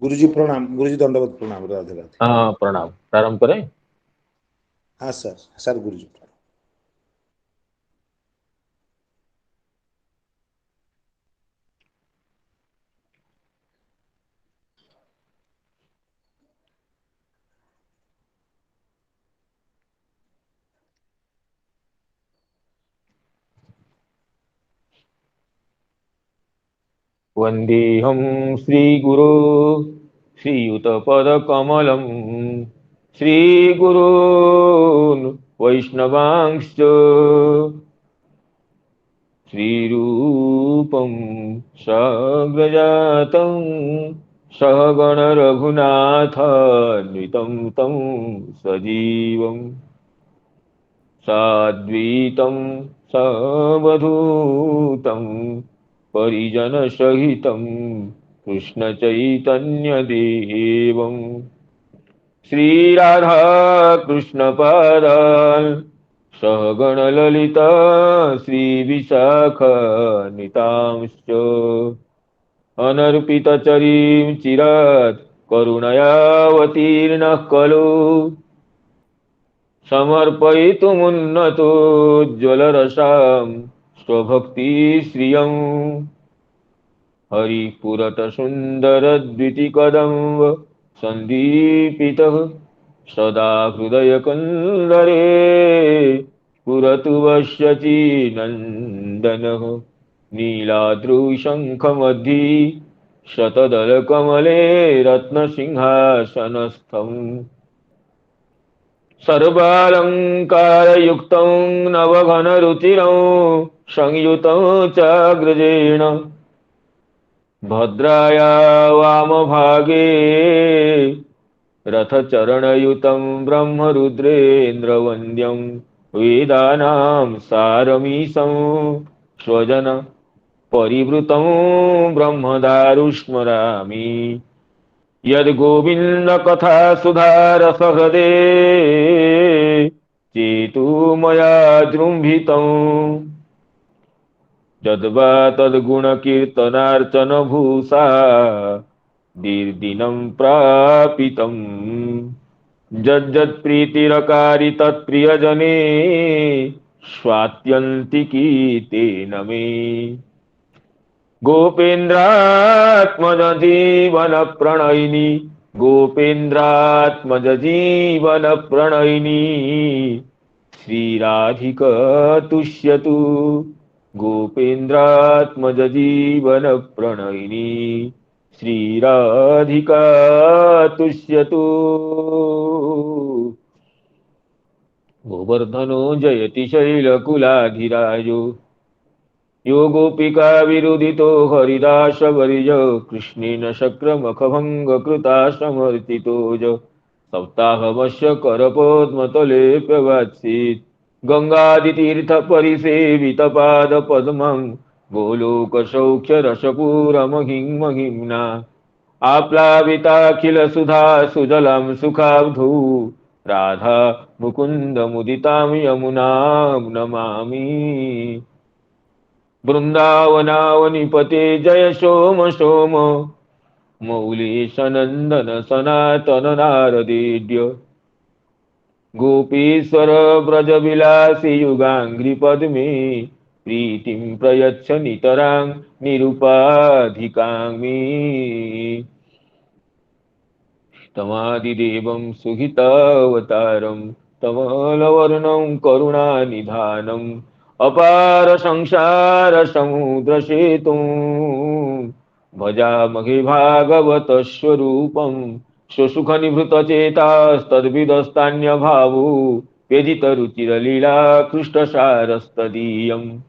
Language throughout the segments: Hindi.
गुरुजी प्रणाम, गुरुजी दंडवत प्रणाम, राधे राधे। हाँ प्रणाम, प्रारंभ करें। हाँ सर, सर गुरुजी प्रणाम। वन्देऽहं श्रीगुरो श्रीयुतपदकमलं श्रीगुरून् वैष्णवांश्च श्रीरूपं साग्रजातं सहगणरघुनाथान्वितं तं सजीवम् साद्वैतं सवधूतं परिजनसहितं कृष्णचैतन्यदेवं श्रीराधाकृष्णपादान् सहगणललिता श्रीविशाखान्वितांश्च अनर्पितचरीं चिरात् करुणयावतीर्णः खलु समर्पयितुमुन्नतोज्ज्वलरसां स्वभक्तिश्रियम् हरिपुरतसुन्दरद्वितिकदम्ब सन्दीपितः सदा हृदयकन्दरे पुरतु वश्यचिनन्दनः नीलाद्रुशङ्खमध्ये शतदलकमले रत्नसिंहासनस्थम् सर्वालङ्कारयुक्तं नवघनरुचिरं संयुतं चाग्रजेण भद्राया वामभागे रथचरणयुतं ब्रह्मरुद्रेन्द्रवन्द्यं वेदानां सारमीशं स्वजन परिवृतं ब्रह्मदारुस्मरामि यद्गोविन्दकथा सुधारसहृदे चेतु मया जृम्भितम् यद्वा तद्गुणकीर्तनार्चनभूषा दीर्दिनं प्रापितम् यज्जत्प्रीतिरकारि तत्प्रियजने स्वात्यन्तिकी तेन मे गोपेन्द्रात्मज जीवन प्रणयिनी गोपेन्द्रात्मज जीवन प्रणयिनी श्रीराधिका तुष्यतु गोपेन्द्रात्मज जीवन प्रणयिनी श्रीराधिका तुष्यतु गोवर्धनो जयति शैलकुलाधिराजो यो गोपिका विरुदितो हरिदास वर्य कृष्णेन शक्रमखभङ्गकृता समर्चितो ज सप्ताहमस्य करपद्मतलेऽप्यवात्सीत् गङ्गादितीर्थपरिसेवितपादपद्मं गोलोकसौख्यरसपूरमहिम्ना आप्लाविताखिलसुधा सुजलं सुखाब्धौ राधा मुकुन्दमुदितां यमुनां नमामि वृंदावनावनिपते जय सोम सोम मौलीशनंदन सनातन नारदेड्य गोपीश्वर व्रज विलासी युगांग्रि पद्मे प्रीतिं प्रयच्छ नितरां निरुपाधिकामि तमादिदेवं सुहितावतारं तमलवर्णं करुणानिधानं अपार संसार समुद्र सेतु भजामहे भागवत स्वरूपम स्वसुख निभृत चेतास्तद्विदस्तान्य भावो व्यजित रुचिर लीला कृष्ण सारस्तदीयम्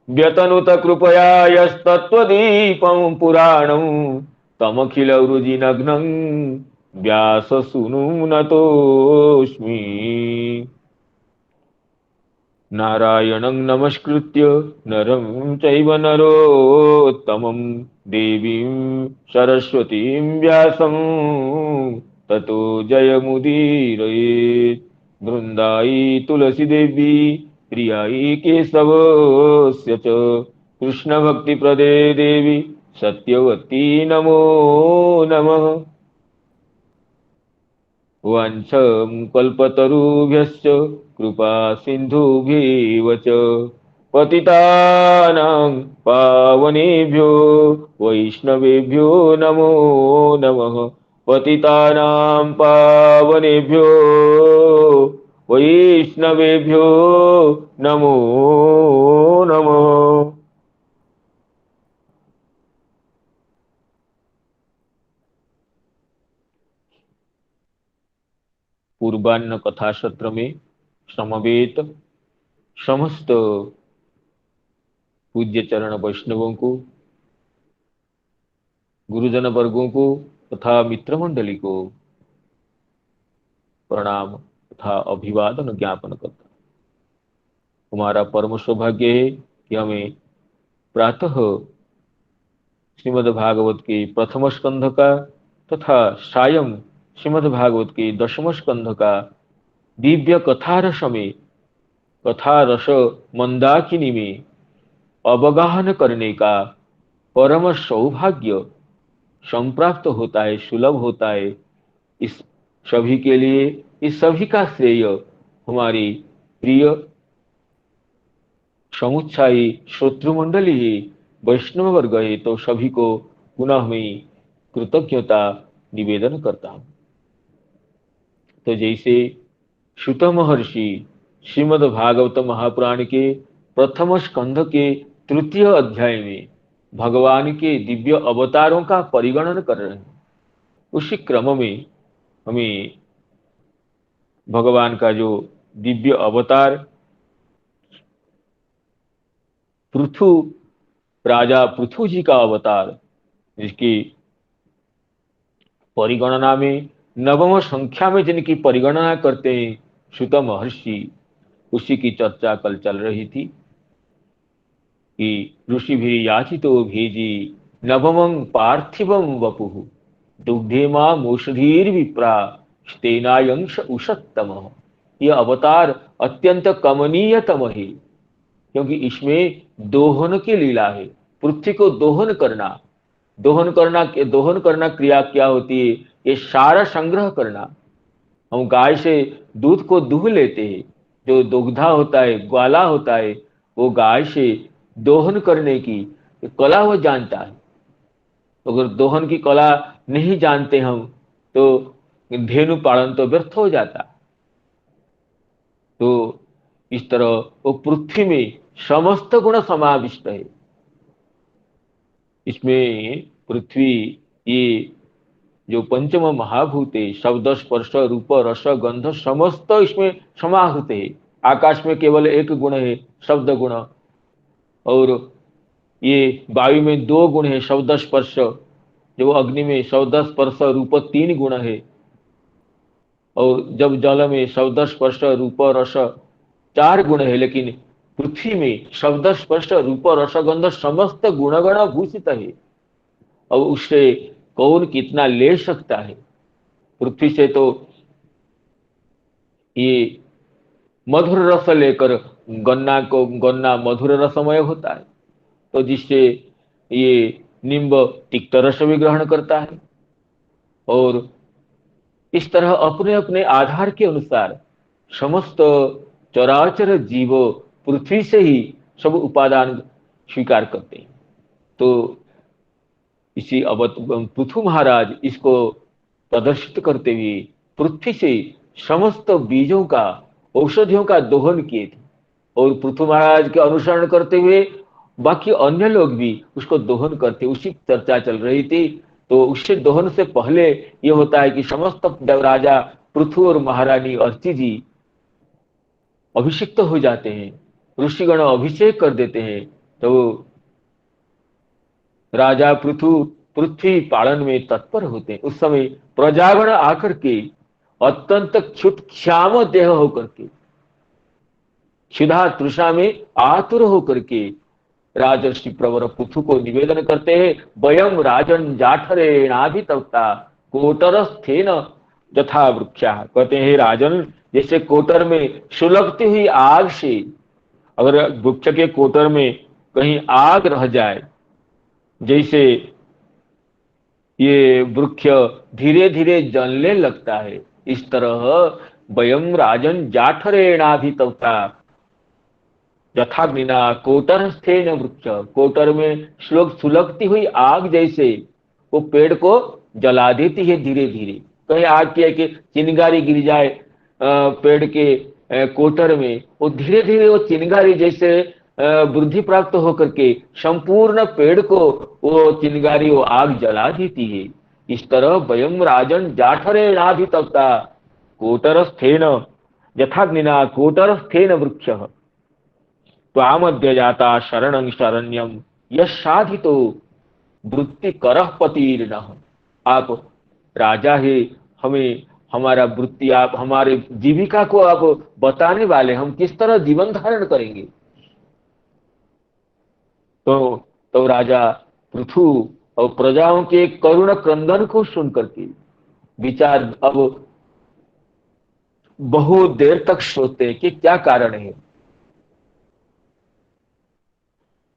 व्यतनुत कृपया यस्तत्त्वदीपं पुराणं तमखिल वृजिनग्नं व्याससूनुं नतोऽस्मि नारायणं नमस्कृत्य नरं चैव नरोत्तमं देवीं सरस्वतीं व्यासं ततो जयमुदीरयेत् बृन्दायै तुलसीदेवी प्रियायै केशवस्य च कृष्णभक्तिप्रदे देवी सत्यवती नमो नमः। वाञ्छं कल्पतरुभ्यश्च कृपा सिन्धुभ्येव च पतितानां पावनेभ्यो वैष्णवेभ्यो नमो नमः। पतितानां पावनेभ्यो वैष्णवेभ्यो नमो नमः। पूर्वान्न कथा सत्र में समवेत समस्त पूज्य चरण वैष्णवों को, गुरुजन वर्गों को तथा मित्र मंडली को प्रणाम तथा अभिवादन ज्ञापन करता। हमारा परम सौभाग्य है कि हमें प्रातः श्रीमद् भागवत के प्रथम स्कंध का तथा सायं श्रीमद् भागवत के दशम स्कंध का दिव्य कथा रस में, कथा रस मंदाकिनी में अवगाहन करने का परम सौभाग्य संप्राप्त होता है, सुलभ होता है। इस सभी के लिए, इस सभी का श्रेय हमारी प्रिय समुच्चायी श्रोतृमंडली है, वैष्णव वर्ग है। तो सभी को पुनः मैं कृतज्ञता निवेदन करता हूं। तो जैसे सुत महर्षि श्रीमद् भागवत महापुराण के प्रथम स्कंध के तृतीय अध्याय में भगवान के दिव्य अवतारों का परिगणन कर रहे हैं, उसी क्रम में हमें भगवान का जो दिव्य अवतार पृथु, राजा पृथु जी का अवतार, जिसकी परिगणना में नवम संख्या में जिनकी परिगणना करते हैं सुत महर्षि, उसी की चर्चा कल चल रही थी कि ऋषि भी याचितो भेजी नवमं पार्थिवं वपुः दुग्धे मां मूषधीर विप्रा स्तेनायंश उषत्तम। यह अवतार अत्यंत कमनीयतम है, क्योंकि इसमें दोहन की लीला है। पृथ्वी को दोहन करना, दोहन करना क्रिया क्या होती है? ये सारा संग्रह करना। हम गाय से दूध को दूह लेते हैं, जो दुग्धा होता है, ग्वाला होता है, वो गाय से दोहन करने की कला वो जानता है। अगर दोहन की कला नहीं जानते हम तो धेनु पालन तो व्यर्थ हो जाता। तो इस तरह वो पृथ्वी में समस्त गुण समाविष्ट है। इसमें पृथ्वी, ये जो पंचम महाभूत है, शब्द स्पर्श रूप रस गंध समस्त इसमें समाहृत है। आकाश में केवल एक गुण है, शब्द गुण, और ये वायु में दो गुण है, शब्द स्पर्श। जो अग्नि में शब्द स्पर्श रूप तीन गुण है, और जब जल में शब्द स्पर्श रूप रस चार गुण है। लेकिन पृथ्वी में शब्द स्पर्श रूप रस गंध समस्त गुणगण भूषित है। अब उससे कौन कितना ले सकता है? पृथ्वी से तो ये मधुर रस लेकर, गन्ना मधुर रसमय होता है, तो जिससे ये निम्ब तिक्त रस भी ग्रहण करता है। और इस तरह अपने अपने आधार के अनुसार समस्त चराचर जीव पृथ्वी से ही सब उपादान स्वीकार करते हैं। तो इसी पृथु महाराज इसको प्रदर्शित करते हुए पृथ्वी से समस्त बीजों का, औषधियों का दोहन किए थे। और पृथु महाराज के अनुसरण करते हुए बाकी अन्य लोग भी उसको दोहन करते, उसी की चर्चा चल रही थी। तो उससे दोहन से पहले ये होता है कि समस्त राजा पृथु और महारानी अर्ची जी अभिषिक्त हो जाते हैं, ऋषिगण अभिषेक कर देते हैं। तो राजा पृथ्वी पालन में तत्पर होते हैं। उस समय प्रजागण आकर के अत्यंत क्षुत क्षाम देह होकर के, क्षुधा तृषा में आतुर होकर के राजर्षि प्रवर पृथु को निवेदन करते हैं, वयम राजन जाठरेणाभितप्ता कोटरस्थेन यथा वृक्षा। कहते हैं राजन, जैसे कोटर में सुलगती हुई आग से, अगर वृक्ष के कोटर में कहीं आग रह जाए, जैसे ये वृक्ष धीरे धीरे जलने लगता है, इस तरह वयम राजन जाठरेणाभितप्ता यथाग्निना कोटरस्थेन वृक्ष, कोटर में सुलगती हुई आग जैसे वो पेड़ को जला देती है धीरे धीरे। कहीं आग की कि चिंगारी गिर जाए पेड़ के कोटर में, वो धीरे धीरे वो चिंगारी जैसे वृद्धि प्राप्त होकर के संपूर्ण पेड़ को वो चिंगारी वो आग जला देती है। इस तरह वयम राजन जाठरेणाभितप्ता कोटरस्थेन यथाग्निना कोटरस्थेन वृक्ष त्वामद्य जाता शरणं शरण्यम यशाधितो वृत्ति करह पतिर्नः। आप राजा है, हमें हमारा वृत्ति, आप हमारे जीविका को आप बताने वाले, हम किस तरह जीवन धारण करेंगे। तो राजा पृथु और प्रजाओं के करुण क्रंदन को सुन करके विचार अब बहुत देर तक सोचते कि क्या कारण है।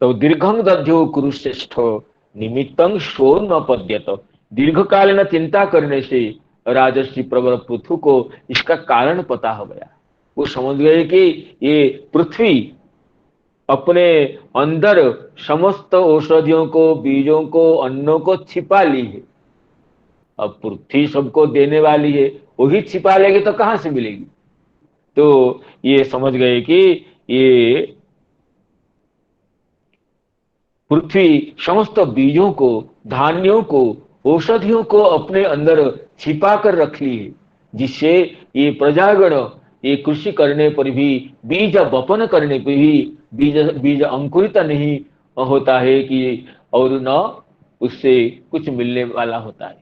तो दीर्घं दध्यो कुरुश्रेष्ठ निमित्तं शो न पद्यत। दीर्घकालीन चिंता करने से राजर्षि प्रवर पृथु को इसका कारण पता हो गया। वो समझ गए कि ये पृथ्वी अपने अंदर समस्त औषधियों को, बीजों को, अन्नों को छिपा ली है। अब पृथ्वी सबको देने वाली है, वही छिपा लेगी तो कहां से मिलेगी। तो ये समझ गए कि ये पृथ्वी समस्त बीजों को, धान्यों को, औषधियों को अपने अंदर छिपा कर रख ली है, जिससे ये प्रजागण ये कृषि करने पर भी, बीज वपन करने पर भी बीज बीज अंकुरित नहीं होता है कि, और न उससे कुछ मिलने वाला होता है।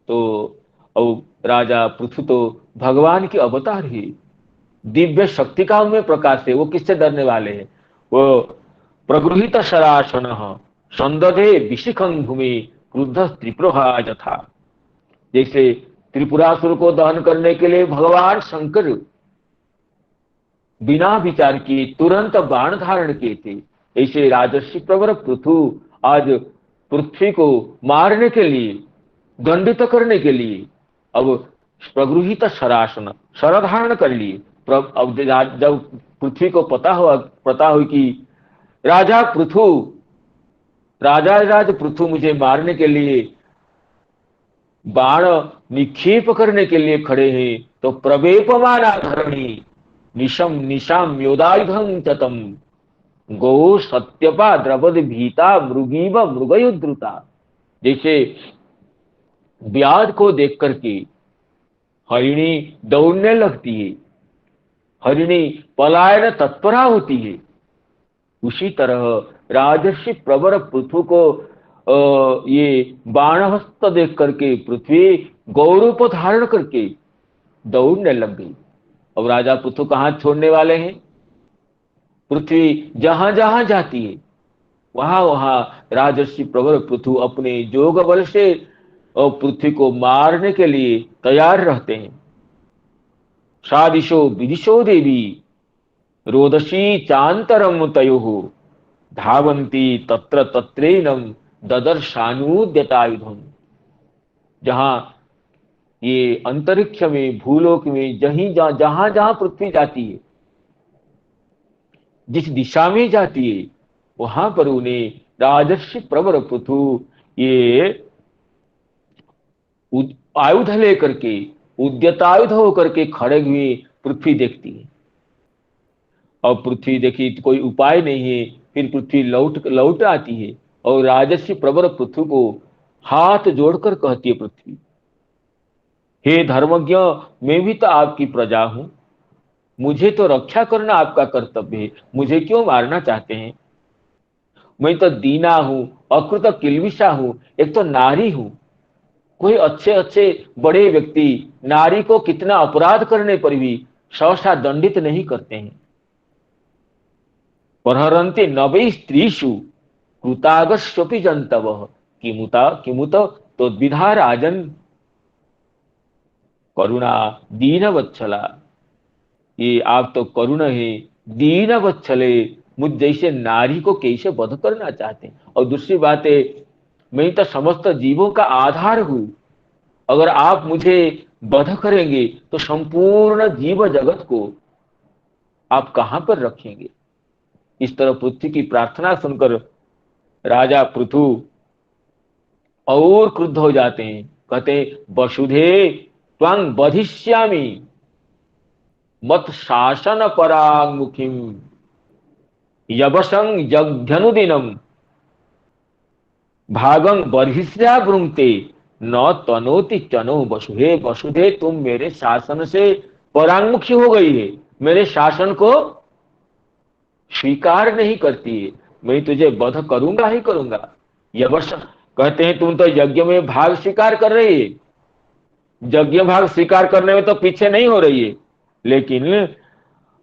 तो और राजा पृथु तो भगवान की अवतार है, दिव्य शक्ति का उनमें प्रकाश है। वो किससे डरने वाले हैं। वो प्रगृहित शरासन संदधे विशिखं भूमि क्रुद्ध त्रिपुरा यथा। जैसे त्रिपुरासुर को दहन करने के लिए भगवान शंकर बिना विचार किए तुरंत बाण धारण किए थे, ऐसे राजर्षि प्रवर पृथु आज पृथ्वी को मारने के लिए, दंडित करने के लिए अब प्रगृहित शरासन, शर धारण कर लिए। अब जब पृथ्वी को पता हो कि राजा पृथु मुझे मारने के लिए, बाण निक्षेप करने के लिए खड़े हैं, तो प्रवेपमाना धरणी निशम निशाम योदायुधं चतम गो सत्यपा द्रवद भीता मृगीव मृगयुद्रुता। जैसे ब्याज को देख करके हरिणी दौड़ने लगती है, हरिणी पलायन तत्परा होती है, उसी तरह राजर्षि प्रवर पृथु को ये बाणहस्त देख करके पृथ्वी गौरूप धारण करके दौड़ने लग गई। अब राजा पृथु कहां छोड़ने वाले हैं। पृथ्वी जहां जहां जाती है वहां वहां राजर्षि प्रवर पृथु अपने जोग बल से और पृथ्वी को मारने के लिए तैयार रहते हैं। सादिशो विदिशो देवी रोदसी चांतरम तयोः धावंती तत्र तत्रेनम ददर्शानुद्यतायुधम। जहां ये अंतरिक्ष में, भूलोक में, जहां जहां पृथ्वी जाती है, जिस दिशा में जाती है, वहां पर उन्हें राजर्षि प्रवर पृथु ये आयुध लेकर के, उद्यतायुध होकर के खड़े हुए पृथ्वी देखती है। और पृथ्वी देखी तो कोई उपाय नहीं है, फिर पृथ्वी लौट लौट आती है और राजसी प्रवर पृथ्वी को हाथ जोड़कर कहती है पृथ्वी, हे धर्मज्ञ, मैं भी तो आपकी प्रजा हूं, मुझे तो रक्षा करना आपका कर्तव्य है, मुझे क्यों मारना चाहते हैं? मैं तो दीना हूं, अकृत किल्बिषा हूं, एक तो नारी हूं। कोई अच्छे अच्छे बड़े व्यक्ति नारी को कितना अपराध करने पर भी सहसा दंडित नहीं करते हैं। परहरन्ति नवै स्त्रीषु कृतागस्वपि जंतवः किमुता किमुत तो विधा राजन करुणा दीन वत्सला। ये आप तो करुण है, दीन वत्सले, मुझ जैसे नारी को कैसे वध करना चाहते हैं? और दूसरी बात है, मैं तो समस्त जीवों का आधार हूं, अगर आप मुझे वध करेंगे तो संपूर्ण जीव जगत को आप कहां पर रखेंगे? इस तरह पृथ्वी की प्रार्थना सुनकर राजा पृथु और क्रुद्ध हो जाते हैं, कहते हैं, वसुधे त्वं वधिष्यामि मत शासन परांगमुखिम यवसं जघ्यनुदिनम भागं बर्हिष्या भ्रुंक्ते न तनोति चनो वसुधे। वसुधे, तुम मेरे शासन से परांगमुखी हो गई है, मेरे शासन को स्वीकार नहीं करती है, मैं तुझे वध करूंगा ही करूंगा। यवस, कहते हैं तुम तो यज्ञ में भाग स्वीकार कर रही है, यज्ञ भाग स्वीकार करने में तो पीछे नहीं हो रही है, लेकिन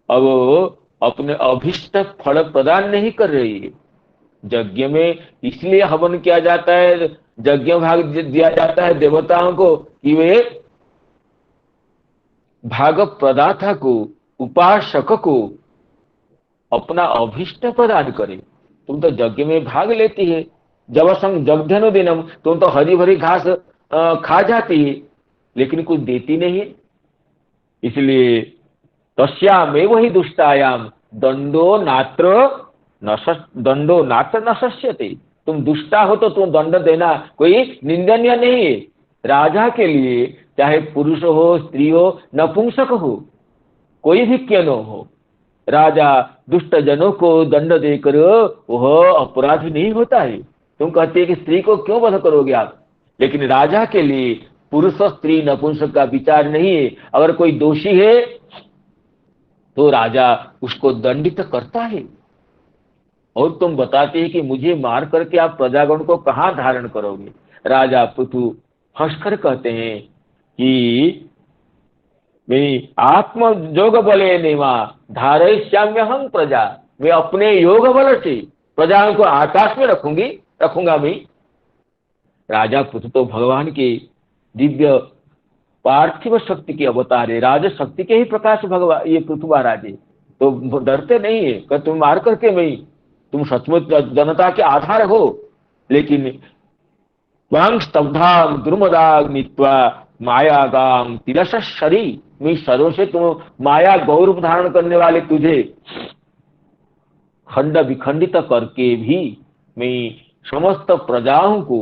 अब अपने अभिष्ट फल प्रदान नहीं कर रही है। यज्ञ में इसलिए हवन किया जाता है, यज्ञ भाग दिया जाता है देवताओं को कि वे भाग प्रदाता को, उपासक को अपना अभिष्ट प्रदान करे। तुम तो यज्ञ में भाग लेती है, जब संग जगधनु दिनम, तुम तो हरी भरी घास खा जाती है, लेकिन कुछ देती नहीं। इसलिए तस्यामेव ही दुष्टायाम दंडो नात्र दंडो नात्र न शस्यते। तुम दुष्टा हो तो तुम दंड देना कोई निंदनीय नहीं है। राजा के लिए चाहे पुरुष हो, स्त्री हो, नपुंसक हो, कोई भी क्यों न हो, राजा दुष्ट जनों को दंड देकर वह अपराधी नहीं होता है। तुम कहते हैं कि स्त्री को क्यों वध करोगे आप, लेकिन राजा के लिए पुरुष स्त्री नपुंसक का विचार नहीं है। अगर कोई दोषी है तो राजा उसको दंडित करता है। और तुम बताते हैं कि मुझे मार करके आप प्रजागण को कहां धारण करोगे? राजा पृथु हंसकर कहते हैं कि मैं आत्म योग बले नेमा धारयिष्याम्य हम प्रजा, मैं अपने योग बल से प्रजाओं को आकाश में रखूंगा मैं। राजा पृथु तो भगवान के दिव्य पार्थिव शक्ति के अवतार है, राज शक्ति के ही प्रकाश भगवान ये पृथु महाराज है, तो डरते नहीं है कि तुम मार करके मैं, तुम सचमुच जनता के आधार हो। लेकिन त्वां स्तब्धां दुर्मदाग्नित्वा मायागां तिरस्सरी, मैं सरों से तुम माया गौरव धारण करने वाले तुझे खंड विखंडित करके भी मैं समस्त प्रजाओं को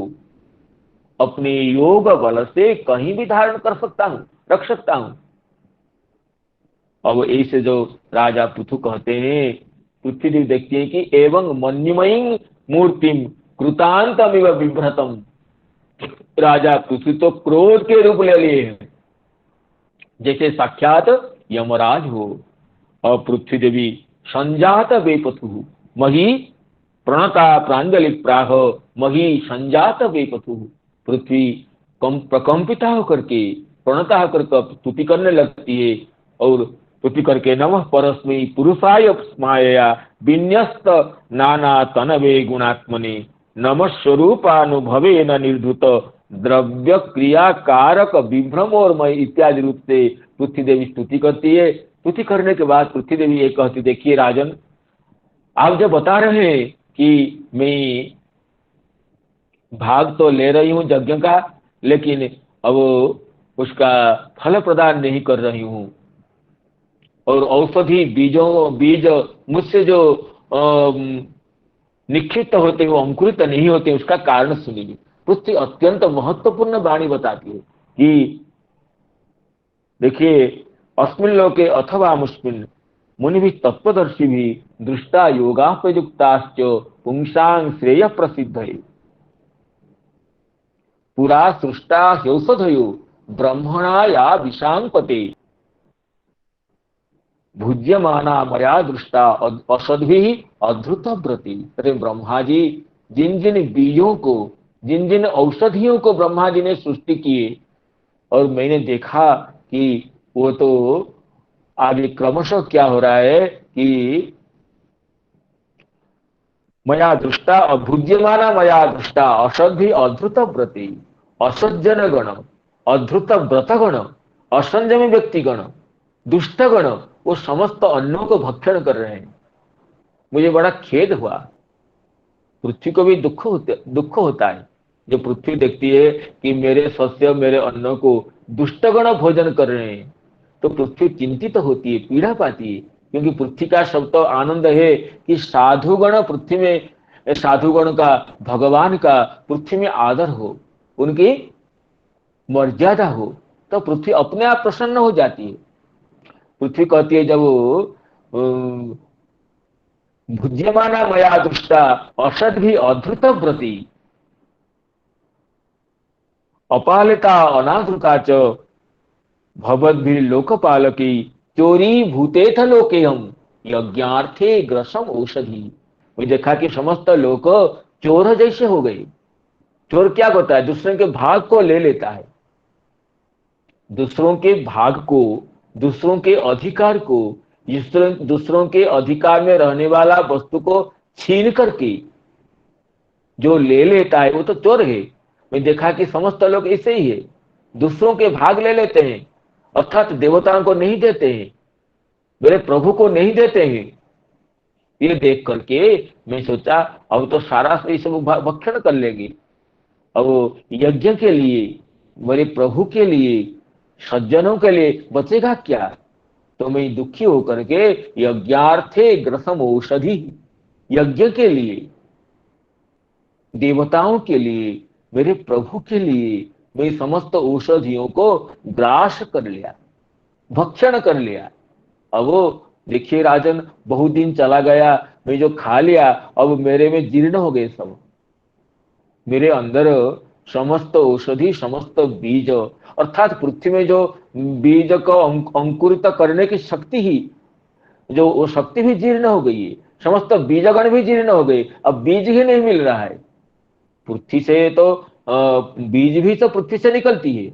अपने योग बल से कहीं भी धारण कर सकता हूं, रख सकता हूं। अब ऐसे जो राजा पृथु कहते हैं, पृथ्वी देखती है कि एवं मन्युमयी मूर्तिम कृतांतमिव बिभ्रतम। राजा पृथ्वी तो क्रोध के रूप ले लिए हैं, जैसे साक्षात यमराज हो। और पृथ्वी देवी संजात वेपथु मही प्रणता प्रांजलि प्राह मही संजात वेपथु। पृथ्वी प्रकंपिता होकर के, प्रणता होकर स्तुति करने लगती है और स्तुति करके नमः परस्मै पुरुषाय स्मायया विन्यस्त नाना तनवे गुणात्मने नमः स्वरूपानुभवे न निर्धुत द्रव्य क्रिया कारक विभ्रमोर्मय इत्यादि रूप से पृथ्वी देवी स्तुति करती है। स्तुति करने के बाद पृथ्वी देवी ये कहती, देखिए राजन, आप जब बता रहे हैं कि मैं भाग तो ले रही हूं यज्ञ का, लेकिन अब उसका फल प्रदान नहीं कर रही हूं, और औषधि बीज मुझसे जो निक्षिप्त होते हैं वो अंकुरित नहीं होते, उसका कारण सुनिए। पृथ्वी अत्यंत महत्वपूर्ण वाणी बताती है कि देखिए, अस्मिन लोके अथवा मुस्मिन मुनि भी तत्वदर्शी भी दृष्टा योगा प्रयुक्ताश्च पुंसां श्रेय प्रसिद्ध है। पुरा सृष्टा ह्यौषधयो ब्रह्मणा या विशांपते भुज्यमाना मया दृष्टा औषधि अधृत व्रति। अरे ब्रह्मा जी, जिन जिन बीजों को, जिन जिन औषधियों को ब्रह्मा जी ने सृष्टि किए और मैंने देखा कि वो तो आगे क्रमशः क्या हो रहा है कि मया दृष्टा अभुज्यमाना मया दृष्टा औषधि अधृत व्रति। असज्जन गण, अधृत व्रतगण, असंयमी व्यक्तिगण, दुष्टगण, वो समस्त अन्नों को भक्षण कर रहे हैं। मुझे बड़ा खेद हुआ। पृथ्वी को भी दुख होता है जो पृथ्वी देखती है कि मेरे शस्य, मेरे अन्नों को दुष्टगण भोजन कर रहे हैं, तो पृथ्वी चिंतित होती है, पीड़ा पाती है। क्योंकि पृथ्वी का सब तो आनंद है कि साधुगण पृथ्वी में, साधुगण का, भगवान का पृथ्वी में आदर हो, उनकी मर्यादा हो, तो पृथ्वी अपने आप प्रसन्न हो जाती है। पृथ्वी कहती है जब भुज्यमाना मया दृष्टा औषध भी अधृत व्रति अपालिता अनादृता च भवद्भिः लोकपालकी चोरी भूतेथ लोके हम यज्ञार्थे ग्रसम औषधि। मैं देखा कि समस्त लोग चोर जैसे हो गए। चोर क्या होता है? दूसरे के भाग को ले लेता है, दूसरों के भाग को, दूसरों के अधिकार को, दूसरों के अधिकार में रहने वाला वस्तु को छीन करके जो ले लेता है वो तो चोर है। मैं देखा कि समस्त लोग ऐसे ही है, दूसरों के भाग ले लेते हैं, अर्थात देवताओं को नहीं देते हैं, मेरे प्रभु को नहीं देते हैं। ये देख करके मैं सोचा अब तो सारा ये सब भक्षण कर लेंगे। अब यज्ञ के लिए, मेरे प्रभु के लिए, सज्जनों के लिए बचेगा क्या? तो मैं दुखी होकर के यज्ञार्थे ग्रसम औषधि, यज्ञ के लिए, देवताओं के लिए, मेरे प्रभु के लिए मैं समस्त औषधियों को ग्रास कर लिया, भक्षण कर लिया। अब वो देखिए राजन, बहुत दिन चला गया, मैं जो खा लिया अब मेरे में जीर्ण हो गए सब। मेरे अंदर समस्त औषधि, समस्त बीज, अर्थात पृथ्वी में जो बीज को अंकुरित करने की शक्ति ही, जो वो शक्ति भी जीर्ण हो गई है, समस्त बीजगण भी जीर्ण हो गए, अब बीज ही नहीं मिल रहा है। पृथ्वी से तो बीज भी तो पृथ्वी से निकलती है।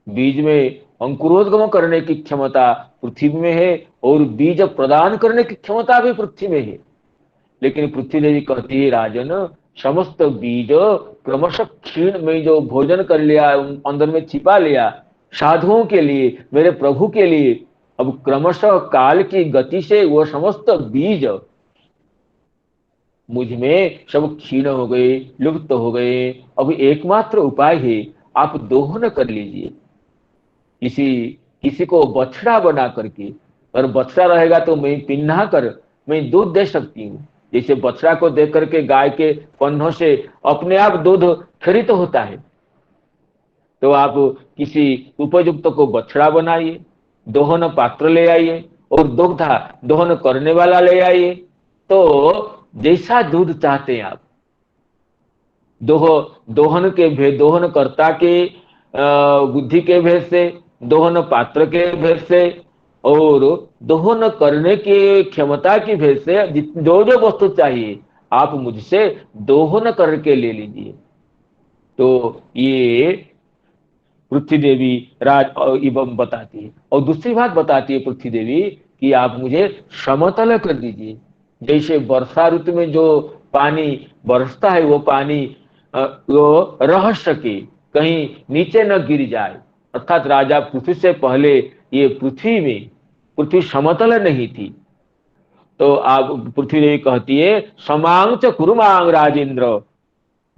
बीज में अंकुरोद्गम करने की क्षमता पृथ्वी में है और बीज प्रदान करने की क्षमता भी पृथ्वी में है। लेकिन पृथ्वी देवी कहती है राजन, समस्त बीज क्रमशः क्षीण में जो भोजन कर लिया, अंदर में छिपा लिया साधुओं के लिए, मेरे प्रभु के लिए, अब क्रमशः काल की गति से वो समस्त बीज मुझ में सब क्षीण हो गए, लुप्त हो गए। अब एकमात्र उपाय है, आप दोहन कर लीजिए, किसी किसी को बछड़ा बना करके, और बछड़ा रहेगा तो मैं पिन्हा कर मैं दूध दे सकती हूँ। जैसे बछड़ा को देख करके गाय के पन्नों से अपने आप दूध खरीद होता है, तो आप किसी उपयुक्त को बछड़ा बनाइए, दोहन पात्र ले आइए और दुग्धा दोहन करने वाला ले आइए। तो जैसा दूध चाहते हैं आप, दोहन कर्ता के बुद्धि के भेद से, दोहन पात्र के भेद से और दोहन करने की क्षमता की भेद से जो जो वस्तु चाहिए आप मुझसे दोहन करके ले लीजिए। तो ये पृथ्वी देवी राज एवं बताती है। और दूसरी बात बताती है पृथ्वी देवी कि आप मुझे समतल कर दीजिए। जैसे वर्षा ऋतु में जो पानी बरसता है वो पानी वो रह सके, कहीं नीचे न गिर जाए। अर्थात राजा पृथ्वी से पहले ये पृथ्वी समतल नहीं थी। तो आप पृथ्वी देवी कहती है समांग च कुरुमांग राजेंद्र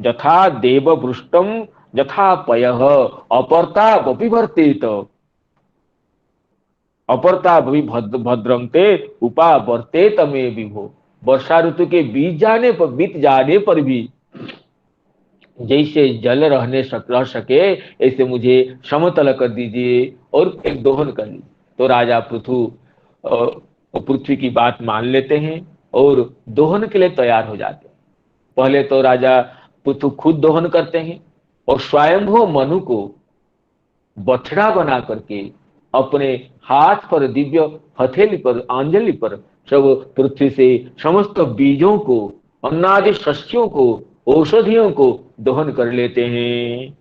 यथा देव पृष्ठम यथा पयः अपरता विवर्तित अपरता भद्रम ते उपावर्ते तमे विभो। वर्षा ऋतु के बीत जाने पर भी जैसे जल रह सके ऐसे मुझे समतल कर दीजिए और एक दोहन कर लीजिए। तो राजा पृथु वो पृथ्वी की बात मान लेते हैं और दोहन के लिए तैयार हो जाते हैं। पहले तो राजा पृथु खुद दोहन करते हैं और स्वयंभू मनु को बछड़ा बना करके अपने हाथ पर, दिव्य हथेली पर, अंजलि पर सब पृथ्वी से समस्त बीजों को, अन्नादि शस्यों को, औषधियों को दोहन कर लेते हैं।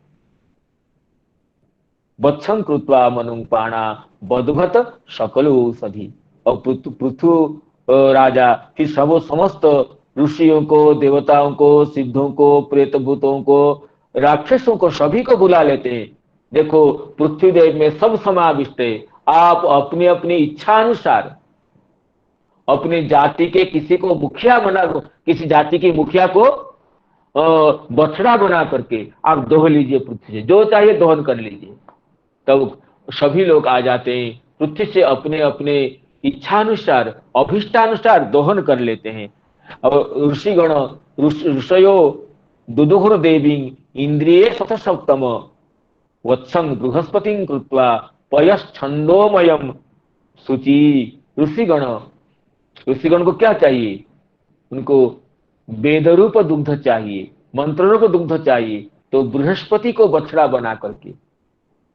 वत्सं कृत्वा मनुं पाणा बदभत सकल औषधि। और पृथु राजा फिर सब समस्त ऋषियों को, देवताओं को, सिद्धों को, प्रेत भूतों को, राक्षसों को, सभी को बुला लेते हैं। देखो, पृथ्वी देव में सब समाविष्ट है। आप अपनी अपनी इच्छा अनुसार अपनी जाति के किसी को मुखिया बना, किसी जाति की मुखिया को बछड़ा बना करके आप दोह लीजिए, पृथ्वी से जो चाहिए दोहन कर लीजिए। तब सभी लोग आ जाते हैं, पृथ्वी से अपने अपने इच्छानुसार, अभिष्टानुसार दोहन कर लेते हैं। और ऋषिगण, ऋषयो दुदुहुर देवी इंद्रिये शत सप्तम वत्सं बृहस्पति कृत्वा पयश्छंदोमयम शुचि। ऋषिगण, ऋषिगण को क्या चाहिए? उनको वेद रूप दुग्ध चाहिए, मंत्र रूप दुग्ध चाहिए। तो बृहस्पति को बछड़ा बना करके,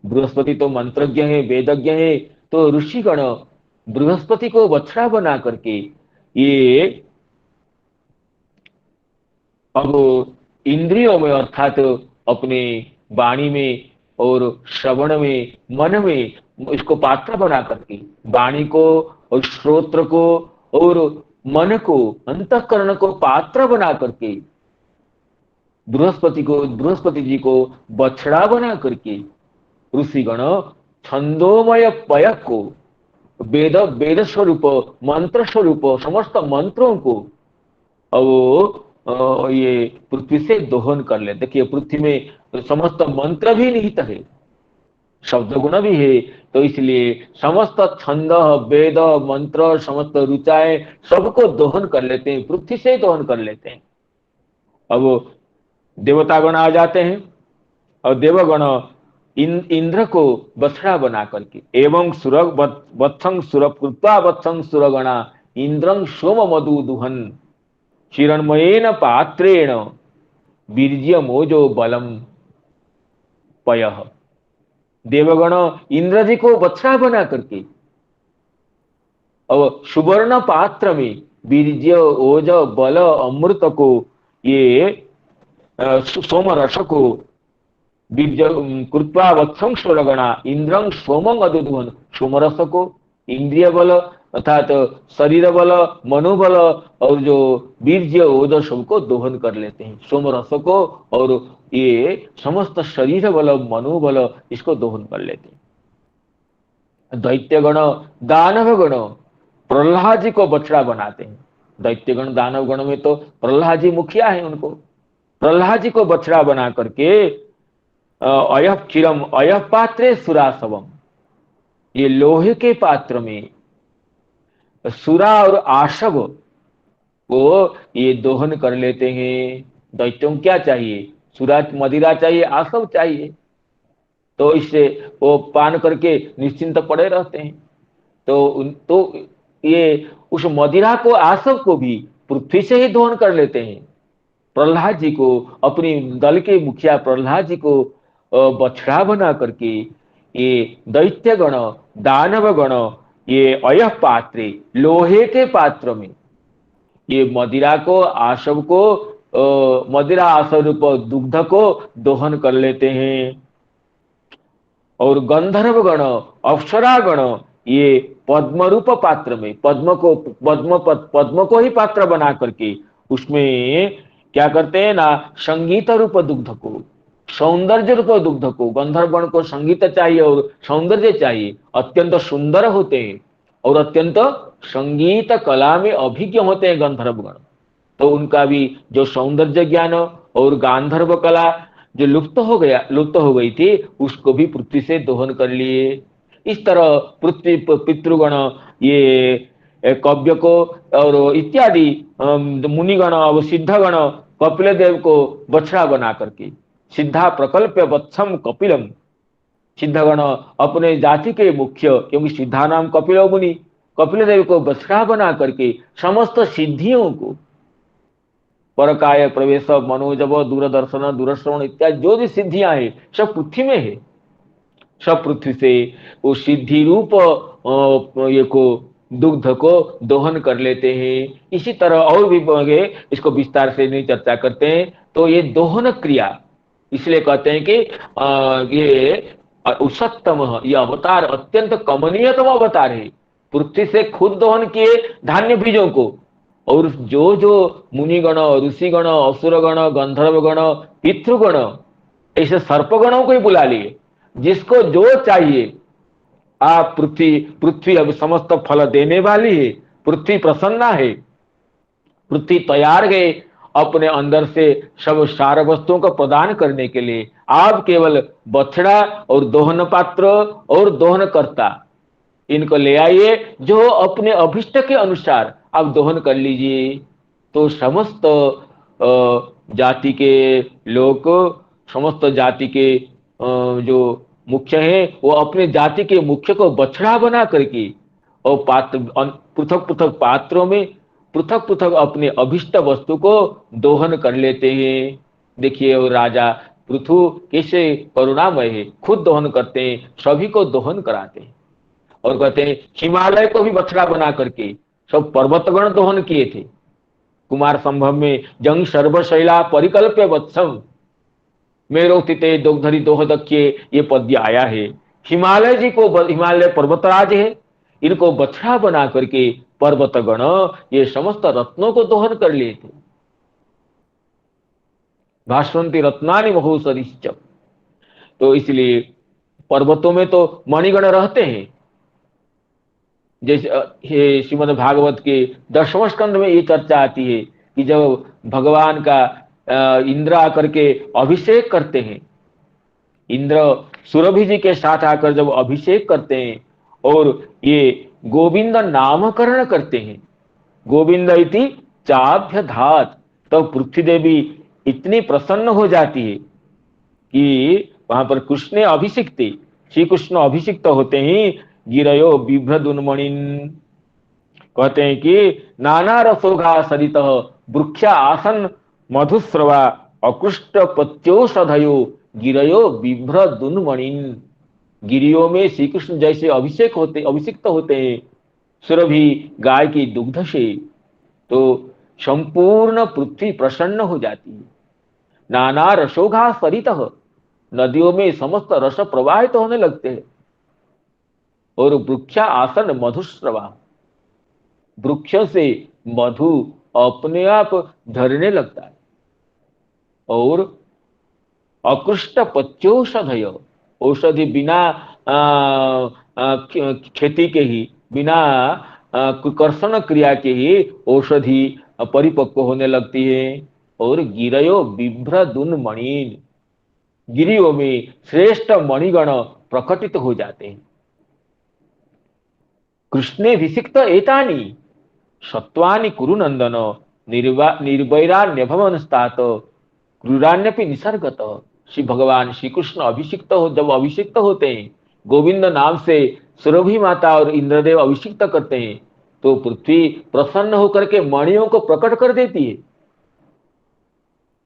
बृहस्पति तो मंत्रज्ञ है, वेदज्ञ है, तो ऋषिगण बृहस्पति को बछड़ा बना करके ये अब इंद्रियों में, अर्थात अपने वाणी में और श्रवण में, मन में इसको पात्र बना करके, वाणी को और श्रोत्र को और मन को, अंतःकरण को पात्र बना करके बृहस्पति जी को बछड़ा बना करके ऋषिगण छंदोमय पय को, वेद स्वरूप, मंत्र स्वरूप समस्त मंत्रों को अब ये पृथ्वी से दोहन कर ले। देखिए, पृथ्वी में समस्त मंत्र भी निहित है, शब्द गुण भी है, तो इसलिए समस्त छंद, वेद, मंत्र, समस्त ऋचाएं सबको दोहन कर लेते हैं, पृथ्वी से दोहन कर लेते हैं। अब देवतागण आ जाते हैं और देवगण इंद्र को बछड़ा बना करके, एवं सुरग वत्सं सुरभ कृत्वा वत्सं सुरगणा इंद्रं सोम मधु दुहन चिरणमयेन पात्रेण वीर्य मोजो बलम पयः। देवगण इंद्र जी को बछड़ा बना करके और सुवर्ण पात्र में वीर्य, ओज, बल, अमृत को, ये सोम रस को, बीर्य कृत्वा वत्सं सुरगणा इंद्रं सोमं अदुधुवन, सोमरस को, इंद्रिय बल अर्थात शरीर बल, मनोबल और जो बीर्य, ओज सबको दोहन कर लेते हैं, सोमरस को और ये समस्त शरीर बल, मनोबल इसको दोहन कर लेते हैं। दैत्यगण, दानवगण प्रहलाद जी को बछड़ा बनाते हैं। दैत्यगण, दानवगण में तो प्रहलाद जी मुखिया है, उनको प्रहलाद जी को बछड़ा बना करके अयः चिरम अयः पात्रे सुरासवम, ये लोहे के पात्र में सुरा और आशव को ये दोहन कर लेते हैं। दैत्यों को क्या चाहिए? सुरा मदिरा चाहिए, आशव चाहिए, तो इससे वो पान करके निश्चिंत पड़े रहते हैं। तो ये उस मदिरा को, आशव को भी पृथ्वी से ही दोहन कर लेते हैं। प्रहलाद जी को, अपनी दल के मुखिया प्रहलाद जी को बछड़ा बना करके ये दैत्यगण, दानवगण ये अयः पात्रे, लोहे के पात्र में ये मदिरा को, आशव को, मदिरा आशव रूप दुग्ध को दोहन कर लेते हैं। और गंधर्वगण, अप्सरागण ये पद्म रूप पात्र में, पद्म को ही पात्र बना करके उसमें क्या करते हैं ना, संगीत रूप दुग्ध को, सौंदर्य रूप दुग्ध को, गंधर्वगण को संगीत चाहिए और सौंदर्य चाहिए, अत्यंत सुंदर होते हैं और अत्यंत संगीत कला में अभिज्ञ होते हैं गंधर्वगण। तो उनका भी जो सौंदर्य ज्ञान और गांधर्व कला जो लुप्त हो गई थी, उसको भी पृथ्वी से दोहन कर लिए। इस तरह पृथ्वी पितृगण ये कव्य को और इत्यादि मुनिगण और सिद्धगण कपिल देव को बछड़ा बना करके, सिद्धा प्रकल्प वत्सम कपिलम, सिद्धगण अपने जाति के मुख्य, क्योंकि सिद्धा नाम कपिल मुनि, कपिल देव को बछड़ा बना करके समस्त सिद्धियों को, परकाय प्रवेश, मनोजव, दूरदर्शन, दूरश्रवण इत्यादि जो भी सिद्धियां हैं सब पृथ्वी में है। सब पृथ्वी से वो सिद्धि रूप ये को दुग्ध को दोहन कर लेते हैं। इसी तरह और भी आगे इसको विस्तार से नहीं चर्चा करते हैं। तो ये दोहन क्रिया इसलिए कहते हैं कि ये उसत्तम, ये अवतार अत्यंत कमनीयतम अवतार है। पृथ्वी से खुद दोहन किए धान्य बीजों को, और जो जो मुनिगण, ऋषिगण, असुरगण, गंधर्वगण, पितृगण, ऐसे सर्पगणों को ही बुला लिए। जिसको जो चाहिए, आप पृथ्वी पृथ्वी अब समस्त फल देने वाली है, पृथ्वी प्रसन्ना है, पृथ्वी तैयार है अपने अंदर से सब सार वस्तुओं को प्रदान करने के लिए। आप केवल बछड़ा और दोहन पात्र और दोहन करता इनको ले आइए, जो अपने अभिष्ट के अनुसार आप दोहन कर लीजिए। तो समस्त जाति के लोग, समस्त जाति के जो मुख्य हैं वो अपने जाति के मुख्य को बछड़ा बना करके और पात्र पृथक पृथक पात्रों में पृथक पृथक अपने अभिष्ट वस्तु को दोहन कर लेते हैं। देखिए वो राजा पृथु कैसे करुणामय है, खुद दोहन करते हैं, सभी को दोहन कराते हैं। और कहते हैं हिमालय को भी बछड़ा बना करके सब पर्वतगण दोहन किए थे। कुमार संभव में जंग सर्वशैला परिकल्प्य वत्सम मेरोतिते दोगधरी दोहदक्ये ये पद्य आया है। हिमालय जी को, हिमालय पर्वतराज है, इनको बछड़ा बना करके पर्वतगण ये समस्त रत्नों को दोहन कर लिए थे। भास्वंती रत्नानि महोसरिश्च। तो इसलिए पर्वतों में तो मणिगण रहते हैं। जैसे श्रीमद् भागवत के 10वें स्कंद में ये चर्चा आती है कि जब भगवान का इंद्र आकर के अभिषेक करते हैं, इंद्र सुरभि जी के साथ आकर जब अभिषेक करते हैं और ये गोविंद नामकरण करते हैं, गोविंद इति चाभ्य धात, तो पृथ्वी देवी इतनी प्रसन्न हो जाती है कि वहां पर कृष्ण अभिषिक्त, श्री कृष्ण अभिषिक्त होते ही गिरयो बिभ्रदुन्मणिन, कहते हैं कि नाना रसोघा सरित वृक्षा आसन मधुस्रवा अकृष्ट पत्योषधयो गिरयो बिभ्रदुन्मणिन। गिरियों में श्री कृष्ण जैसे अभिषिक्त होते हैं सुरभि गाय की दुग्ध से, तो संपूर्ण पृथ्वी प्रसन्न हो जाती है। नाना रसोघा सरित, नदियों में समस्त रस प्रवाहित तो होने लगते हैं। और वृक्षा आसन मधुस्रवा, वृक्ष से मधु अपने आप झरने लगता है। और अकृष्ट पत्योषधय, औषधि बिना खेती के ही, बिना कर्षण क्रिया के ही औषधि परिपक्व होने लगती है। और गिरयो बिभ्रदुन मणिन, गिरियों में श्रेष्ठ मणिगण प्रकटित हो जाते हैं। कृष्णे विसिक्त एतानि सत्वानि कुरु नंदन निर्वैराण्यभवनस्तात क्रूरान्यपि निसर्गत। श्री भगवान श्री कृष्ण जब अभिषिक्त होते हैं, गोविंद नाम से सुरभि माता और इंद्रदेव अभिषिक्त करते हैं, तो पृथ्वी प्रसन्न होकर के मणियों को प्रकट कर देती है।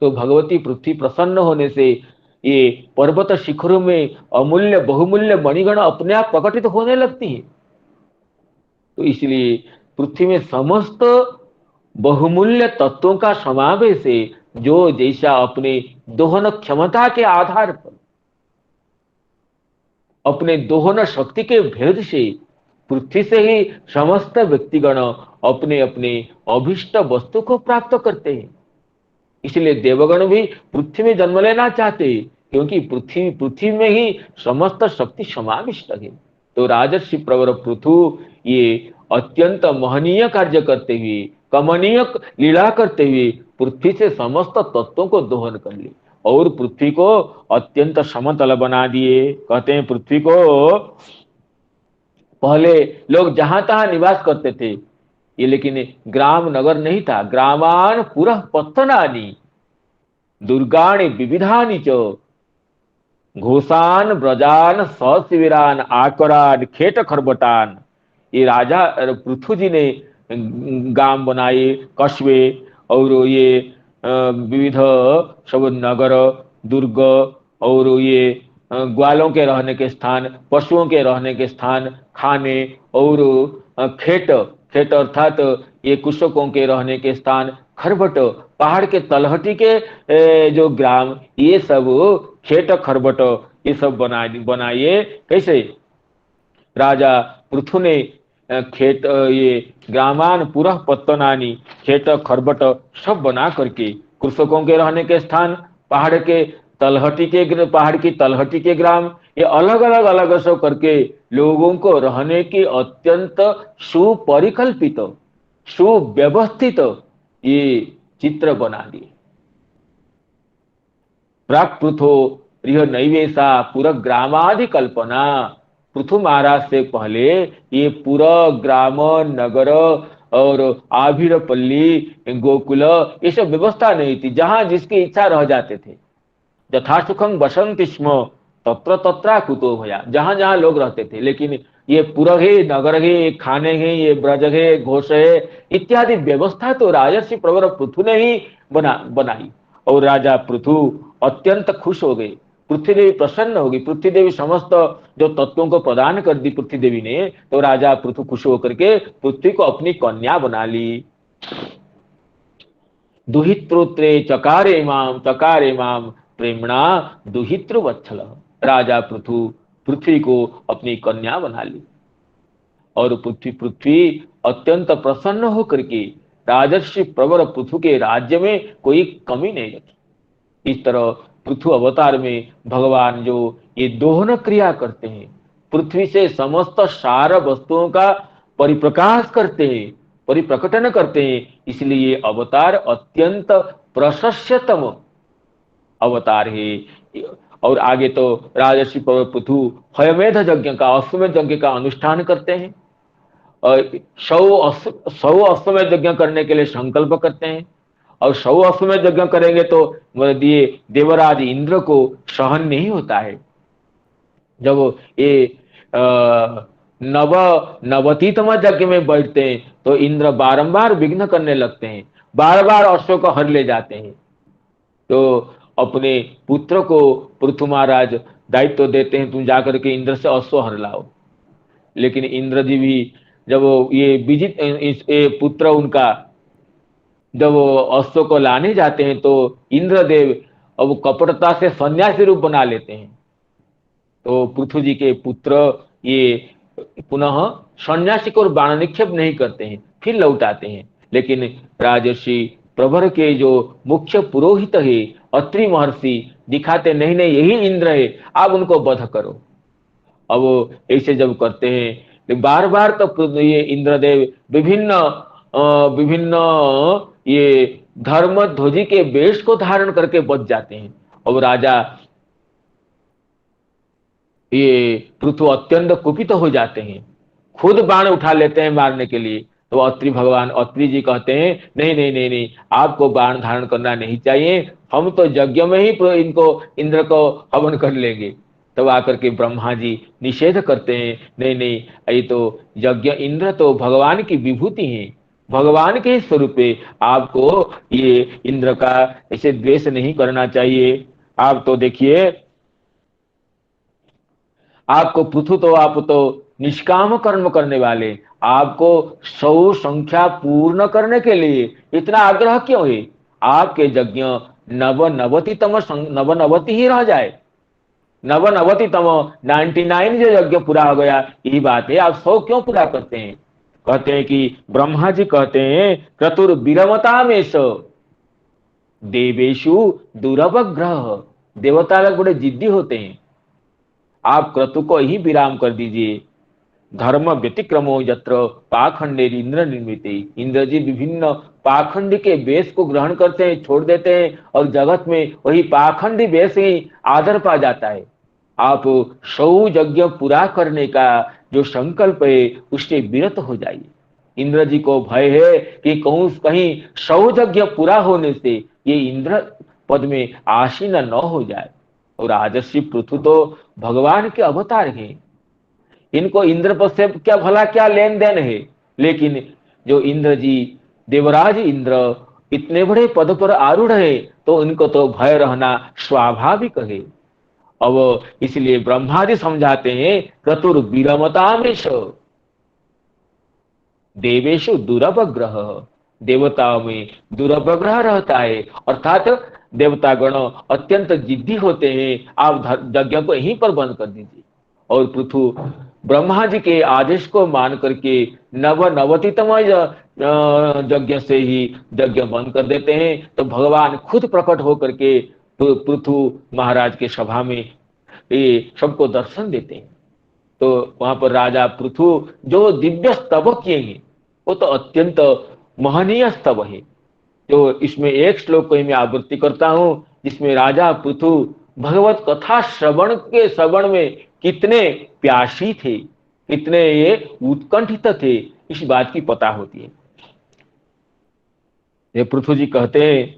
तो भगवती पृथ्वी प्रसन्न होने से ये पर्वत शिखरों में अमूल्य बहुमूल्य मणिगण अपने आप प्रकटित होने लगती है। तो इसलिए पृथ्वी में समस्त बहुमूल्य तत्वों का समावेश है, जो जैसा अपने दोहन क्षमता के आधार पर, अपने दोहन शक्ति के भेद से पृथ्वी से ही समस्त व्यक्तिगण अपने अपने अभिष्ट वस्तु को प्राप्त करते हैं। इसलिए देवगण भी पृथ्वी में जन्म लेना चाहते हैं, क्योंकि पृथ्वी में ही समस्त शक्ति समाविष्ट है। तो राजर्षि प्रवर पृथु ये अत्यंत महनीय कार्य करते हुए, कमनीय लीला करते हुए पृथ्वी से समस्त तत्वों को दोहन कर ली और पृथ्वी को अत्यंत समतल बना दिए। कहते हैं पृथ्वी को पहले लोग जहां तहां निवास करते थे, ये लेकिन ग्राम नगर नहीं था। ग्रामान पुरः पत्तनानि दुर्गाणि विविधानि च घोषान ब्रजान सशिविरान आकरान खेट खरबटान ये राजा पृथु जी ने गांव बनाए, कस्बे, और ये विविध सब नगर, दुर्ग, और ये ग्वालों के रहने के स्थान, पशुओं के रहने के स्थान, खाने, और खेत, खेत अर्थात ये कृषकों के रहने के स्थान, खरबट, पहाड़ के तलहटी के जो ग्राम, ये सब खेत खरबट ये सब बनाए। कैसे? राजा पृथु ने खेत ये ग्रामान पुरः पत्तनानी, खेत खरबट सब बना करके कृषकों के रहने के स्थान, पहाड़ की तलहटी के ग्राम, ये अलग सब करके लोगों को रहने की अत्यंत सुपरिकल्पित, सुव्यवस्थित ये चित्र बना दिए। प्राक पृथो रिह नैवेशा पूरा ग्रामादि कल्पना। पृथु महाराज से पहले ये पूरा ग्राम, नगर और आभिरपल्ली, गोकुल, ये सब व्यवस्था नहीं थी। जहां जिसकी इच्छा रह जाते थे। यथा सुखं बसंति स्म तत्र तत्रा कुतो भया, जहां जहां लोग रहते थे। लेकिन ये पुर है, नगर है, ये खाने हैं, ये ब्रज है, घोष है, इत्यादि व्यवस्था तो राजर्षि प्रवर पृथु ने ही बनाई। और राजा पृथु अत्यंत खुश हो गए, पृथ्वी देवी प्रसन्न होगी। पृथ्वी देवी समस्त जो तत्वों को प्रदान कर दी पृथ्वी देवी ने, तो राजा पृथु खुश होकर के पृथ्वी को अपनी कन्या बना ली। दुहित्रोत्रे चकारे माम प्रेमणा दुहित्र वत्सल। राजा पृथ्वी को अपनी कन्या बना ली, और पृथ्वी अत्यंत प्रसन्न होकर के राजर्षि प्रवर पृथु के राज्य में कोई कमी नहीं रखी। इस तरह पृथु अवतार में भगवान जो ये दोहन क्रिया करते हैं, पृथ्वी से समस्त सार वस्तुओं का परिप्रकाश करते हैं, परिप्रकटन करते हैं, इसलिए ये अवतार अत्यंत प्रशस्यतम अवतार है। और आगे तो राजर्षि पृथु हयमेध यज्ञ का, अश्वमेध यज्ञ का अनुष्ठान करते हैं, और 100 अश्वमेध यज्ञ करने के लिए संकल्प करते हैं। और 100 अश्वमेध यज्ञ करेंगे तो ये देवराज इंद्र को सहन नहीं होता है। जब ये नवतीतम यज्ञ में बैठते हैं तो इंद्र बारंबार विघ्न करने लगते हैं, बार बार अश्व को हर ले जाते हैं। तो अपने पुत्र को पृथु महाराज दायित्व देते हैं, तुम जाकर के इंद्र से अश्व हर लाओ। लेकिन इंद्र जी भी जब ये विजित पुत्र उनका जब अश्व को लाने जाते हैं तो इंद्रदेव अब कपटता से सन्यासी रूप बना लेते हैं। तो पृथु जी के पुत्र ये पुनः सन्यासी को बाण निक्षेप नहीं करते हैं, फिर लौटाते हैं। लेकिन राजर्षि प्रवर के जो मुख्य पुरोहित है अत्रि महर्षि दिखाते नहीं नहीं यही इंद्र है, आप उनको वध करो। अब ऐसे जब करते हैं बार बार, तो ये इंद्रदेव विभिन्न ये धर्म ध्वजी के वेश को धारण करके बच जाते हैं। और राजा ये पृथु अत्यंत कुपित हो जाते हैं, खुद बाण उठा लेते हैं मारने के लिए। तो अत्रि जी कहते हैं नहीं नहीं नहीं नहीं, आपको बाण धारण करना नहीं चाहिए, हम तो यज्ञ में ही इंद्र को हवन कर लेंगे। तब आकर के ब्रह्मा जी निषेध करते हैं, नहीं नहीं, ये तो यज्ञ, इंद्र तो भगवान की विभूति है, भगवान के स्वरूप पे आपको ये इंद्र का ऐसे द्वेष नहीं करना चाहिए। आप तो देखिए, आपको पृथु तो आप तो निष्काम कर्म करने वाले, आपको 100 संख्या पूर्ण करने के लिए इतना आग्रह क्यों है? आपके यज्ञ नवनवति ही रह जाए, नवनवतितम 99 जो यज्ञ पूरा हो गया, यही बात है। आप 100 क्यों पूरा करते हैं? कहते हैं कि ब्रह्मा जी कहते हैं क्रतुर विरमतामेश देवेशु दुरवग्रह, देवता लोग बड़े जिद्दी होते हैं, आप क्रतु को ही विराम कर दीजिए। धर्म व्यतिक्रमो यत्र पाखंडे इंद्र निर्मिते, इंद्र जी विभिन्न पाखंड के वेश को ग्रहण करते हैं, छोड़ देते हैं, और जगत में वही पाखंडी वेश ही आदर पा जाता है। आप 100 यज्ञ पूरा करने का जो संकल्प है उससे विरत हो जाइए। इंद्र जी को भय है कि कहीं 100 यज्ञ पूरा होने से ये इंद्र पद में आसीन न हो जाए। और राजर्षि पृथु तो भगवान के अवतार हैं, इनको इंद्र पद से क्या भला क्या लेन देन है। लेकिन जो इंद्र जी, देवराज इंद्र इतने बड़े पद पर आरूढ़ है, तो इनको तो भय रहना स्वाभाविक है। अब इसलिए ब्रह्मा जी समझाते हैं, क्रतुर विरमतामेश देवेशु दुरपग्रह, देवताओं में दुरपग्रह रहता है, अर्थात देवतागण अत्यंत जिद्दी होते हैं। आप यज्ञ को यहीं पर बंद कर दीजिए। और पृथु ब्रह्मा जी के आदेश को मान करके नवनवतितम यज्ञ से ही यज्ञ बंद कर देते हैं। तो भगवान खुद प्रकट होकर के पृथु महाराज के सभा में ये सबको दर्शन देते हैं। तो वहां पर राजा पृथु जो दिव्य स्तव किए हैं, वो तो अत्यंत महनीय स्तव है। तो इसमें एक श्लोक को मैं आवृत्ति करता हूं, जिसमें राजा पृथु भगवत कथा श्रवण में कितने प्यासी थे, कितने ये उत्कंठित थे, इस बात की पता होती है। ये पृथु जी कहते हैं,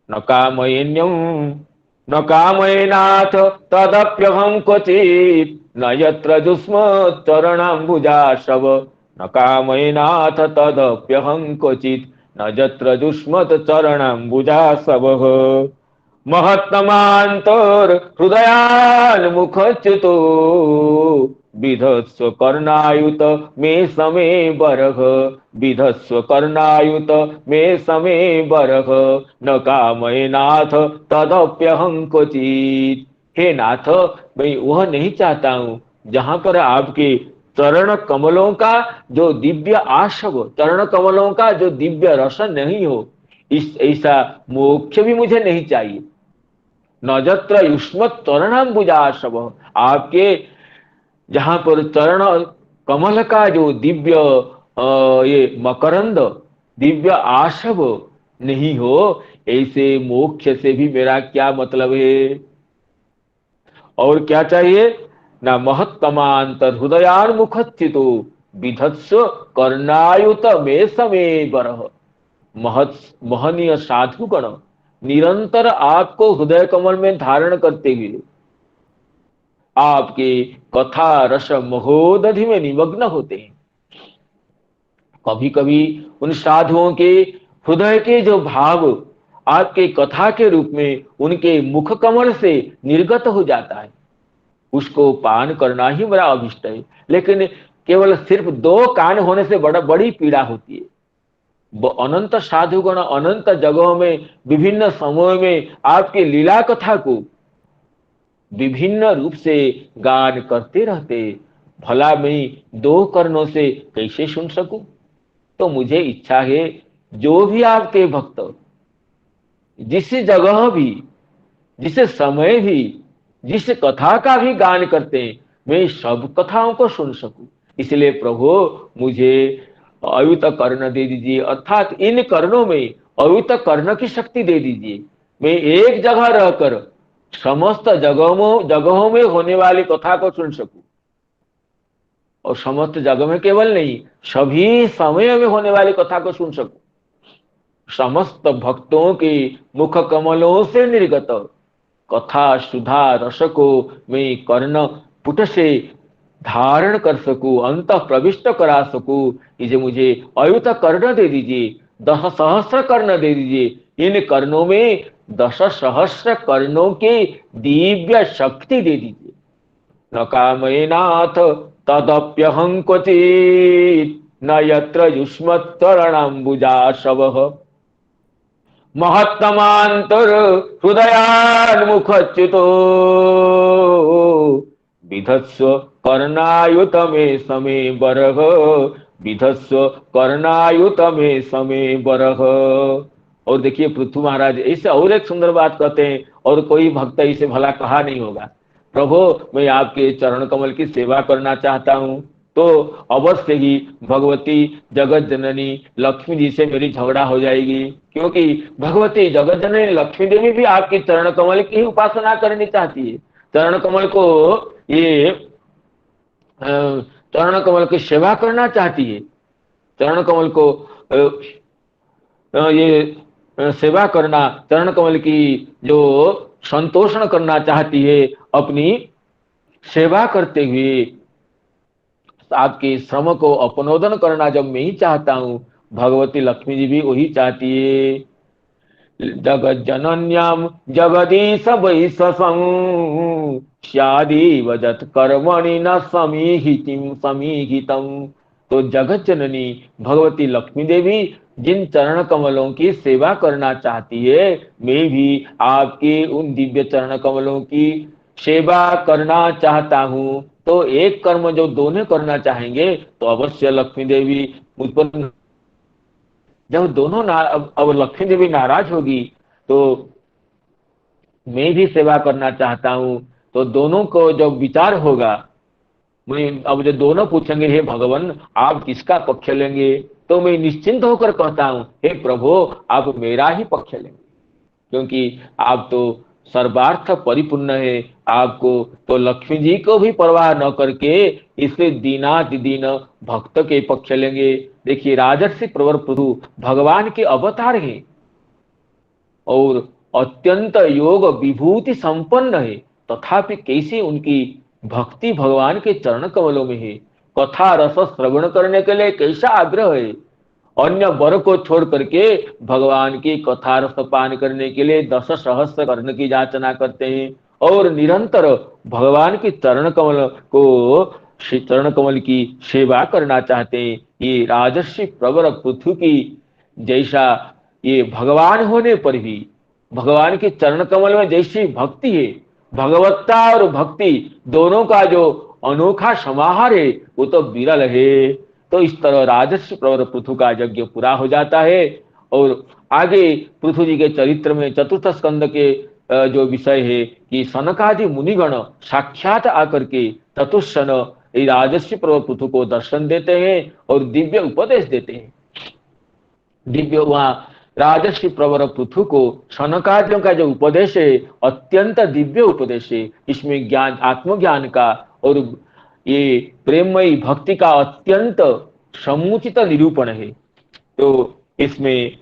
न कामयेन्यम न कामयेनाथ तदप्यहं क्वचित् न यत्र जुष्म चरणाम्बुजाशव, न कामयेनाथ तदप्यहं क्वचित् न यत्र जुष्मत चरणाम्बुजाशवः। महत्तमांतर हृदयान्मुखच्युतो विधस्व कर्णायुत मे समे बरह, विधस्व कर्णायुत मे समे बरह, न कामये नाथ तदप्यहं क्वचित्। हे नाथ, मैं वह नहीं चाहता हूं जहां पर आपके चरण कमलों का जो दिव्य आशव, चरण कमलों का जो दिव्य रस नहीं हो, इस ऐसा मोक्ष भी मुझे नहीं चाहिए। नजत्र युष्मत चरणाम्बुजाशव, आपके जहां पर चरण कमल का जो दिव्य ये मकरंद दिव्य आशव नहीं हो, ऐसे मोक्ष से भी मेरा क्या मतलब है। और क्या चाहिए, ना महत्तमांतर हृदयान्मुखच्युतो विधत्स्व कर्णायुत मे समे बरह। महनीय साधुगण निरंतर आपको हृदय कमल में धारण करते हुए आपके कथा रस महोदधि में निमग्न होते हैं। कभी कभी उन साधुओं के हृदय के जो भाव आपके कथा के रूप में उनके मुख कमल से निर्गत हो जाता है, उसको पान करना ही बड़ा अभिष्ट है। लेकिन केवल सिर्फ 2 कान होने से बड़ी पीड़ा होती है। अनंत साधुगण अनंत जगहों में विभिन्न समयों में आपकी लीला कथा को विभिन्न रूप से गान करते रहते, भला मैं 2 कर्णों से कैसे सुन सकूं। तो मुझे इच्छा है, जो भी आपके भक्त जिस जगह भी, जिस समय भी, जिस कथा का भी गान करते हैं, मैं सब कथाओं को सुन सकूं। इसलिए प्रभु मुझे अयुत कर्ण दे दीजिए, अर्थात इन कर्णों में अयुत कर्ण की शक्ति दे दीजिए। मैं एक जगह रहकर समस्त जगहों में होने वाली कथा को सुन सकूं, और समस्त जगह में केवल नहीं, सभी समय में होने वाली कथा को सुन सकूं। समस्त भक्तों के मुख कमलों से निर्गत कथा सुधा रस को मैं कर्ण पुट से धारण कर सकूं, अंत प्रविष्ट करा सकूं। इसे मुझे अयुत कर्ण दे दीजिए, 10 सहस्र कर्ण दे दीजिए। इन कर्णों में 10 सहस्र कर्णों की दिव्य शक्ति दे दीजिए। न कामयेनाथ तदप्यहं क्वचित् न यत्र युष्मत्चरणाम्बुजाशवः। महत्तमांतर हृदयान्मुखच्युतो विधत्स्व कर्णायुत मे समे बरह, विधत्स्व कर्णायुत मे समे बरह। और देखिए पृथु महाराज ऐसे और एक सुंदर बात कहते हैं, और कोई भक्त इसे भला कहा नहीं होगा। प्रभु मैं आपके चरण कमल की सेवा करना चाहता हूं, तो अवश्य ही भगवती जगत जननी लक्ष्मी जी से मेरी झगड़ा हो जाएगी, क्योंकि भगवती जगत जननी लक्ष्मी देवी भी आपके चरण कमल की उपासना करनी चाहती है। चरण कमल को ये चरण कमल की सेवा करना चाहती है। चरण कमल को ये सेवा करना, चरण कमल की जो संतोषण करना चाहती है, अपनी सेवा करते हुए आपके श्रम को अपनोदन करना जब मैं ही चाहता हूँ, भगवती लक्ष्मी जी भी वही चाहती है। जगत जनन्याम जगदीश वैससं स्यादिव जत कर्मणि न समीहितम। तो जगत जननी भगवती लक्ष्मी देवी जिन चरण कमलों की सेवा करना चाहती है, मैं भी आपके उन दिव्य चरण कमलों की सेवा करना चाहता हूँ। तो एक कर्म जो दोनों करना चाहेंगे तो अवश्य लक्ष्मी देवी उत्पन्न। जब दोनों अब लक्ष्मी देवी नाराज होगी तो मैं भी सेवा करना चाहता हूं, तो दोनों को जब विचार होगा, मैं अब जो दोनों पूछेंगे हे भगवान आप किसका पक्ष लेंगे, तो मैं निश्चिंत होकर कहता हूं हे प्रभु आप मेरा ही पक्ष लेंगे, क्योंकि आप तो सर्वार्थ परिपूर्ण है। आपको तो लक्ष्मी जी को भी परवाह न करके इसे दीनाति दीन भक्त के पक्ष लेंगे। देखिए राजर्षि प्रवर प्रभु भगवान के अवतार हैं और अत्यंत योग विभूति संपन्न है, तथापि कैसे उनकी भक्ति भगवान के चरण कमलों में है। कथा रस श्रवण करने के लिए कैसा आग्रह है। अन्य वर को छोड़ करके भगवान की कथा रस पान करने के लिए 10 सहस्त्र कर्ण की याचना करते हैं और निरंतर भगवान के चरण कमल को चरण कमल की सेवा करना चाहते हैं। ये राजर्षि प्रवर पृथु की जैसा ये भगवान होने पर भी भगवान के चरण कमल में जैसी भक्ति है, भगवत्ता और भक्ति दोनों का जो अनोखा समाहार है वो तो विरल है। तो इस तरह राजर्षि प्रवर पृथु का यज्ञ पूरा हो जाता है और आगे पृथु जी के चरित्र में चतुर्थ स्कंद के जो विषय है कि सनकादि मुनिगण साक्षात आकर के चतुष्सन राजर्षि प्रवर पृथु को दर्शन देते हैं और दिव्य उपदेश देते हैं। दिव्य वहां राजर्षि प्रवर पृथु को सनकादियों का जो उपदेश है अत्यंत दिव्य उपदेश है। इसमें ज्ञान आत्मज्ञान का और ये प्रेममयी भक्ति का अत्यंत समुचित निरूपण है। तो इसमें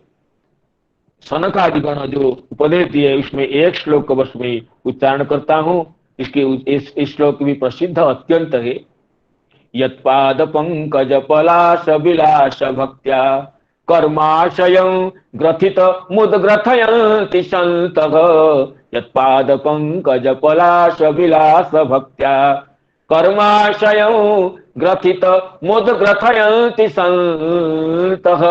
सनकादिगण जो उपदेश दिए उसमें एक श्लोक बस में उच्चारण करता हूं। इसके इस श्लोक भी प्रसिद्ध अत्यंत है। यत्पाद पंकज पलाश विलास भक्त्या कर्माशयं ग्रथित मुद्ग्रथयन्ति सन्तः। यत्पाद पंकज पलाश विलास भक्त्या कर्माशयं ग्रथित मुद्ग्रथयन्ति सन्तः।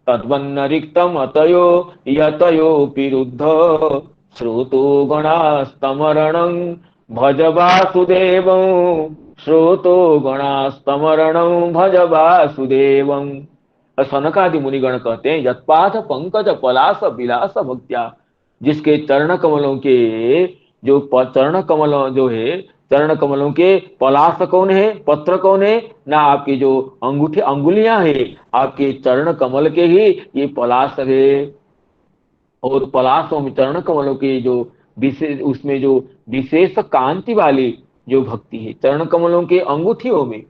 तद्वन्न रिक्तम अतयो यतयोऽपि रुद्ध श्रोतो गणास्तमरणं भज वासुदेवं। श्रोतो गणास्तमरणं भज वासुदेवं। सनकादि मुनिगण कहते हैं यत्पाद पंकज पलाश विलास भक्त्या, जिसके चरण कमलों के जो चरण कमल जो है चरण कमलों के पलाश कौन है, पत्र कौन है ना, आपकी जो अंगूठी अंगुलियां है आपके चरण कमल के ही ये पलाश है। और पलाशों में चरण कमलों के जो विशेष उसमें जो विशेष कांति वाली जो भक्ति है, चरण कमलों के अंगूठियों में,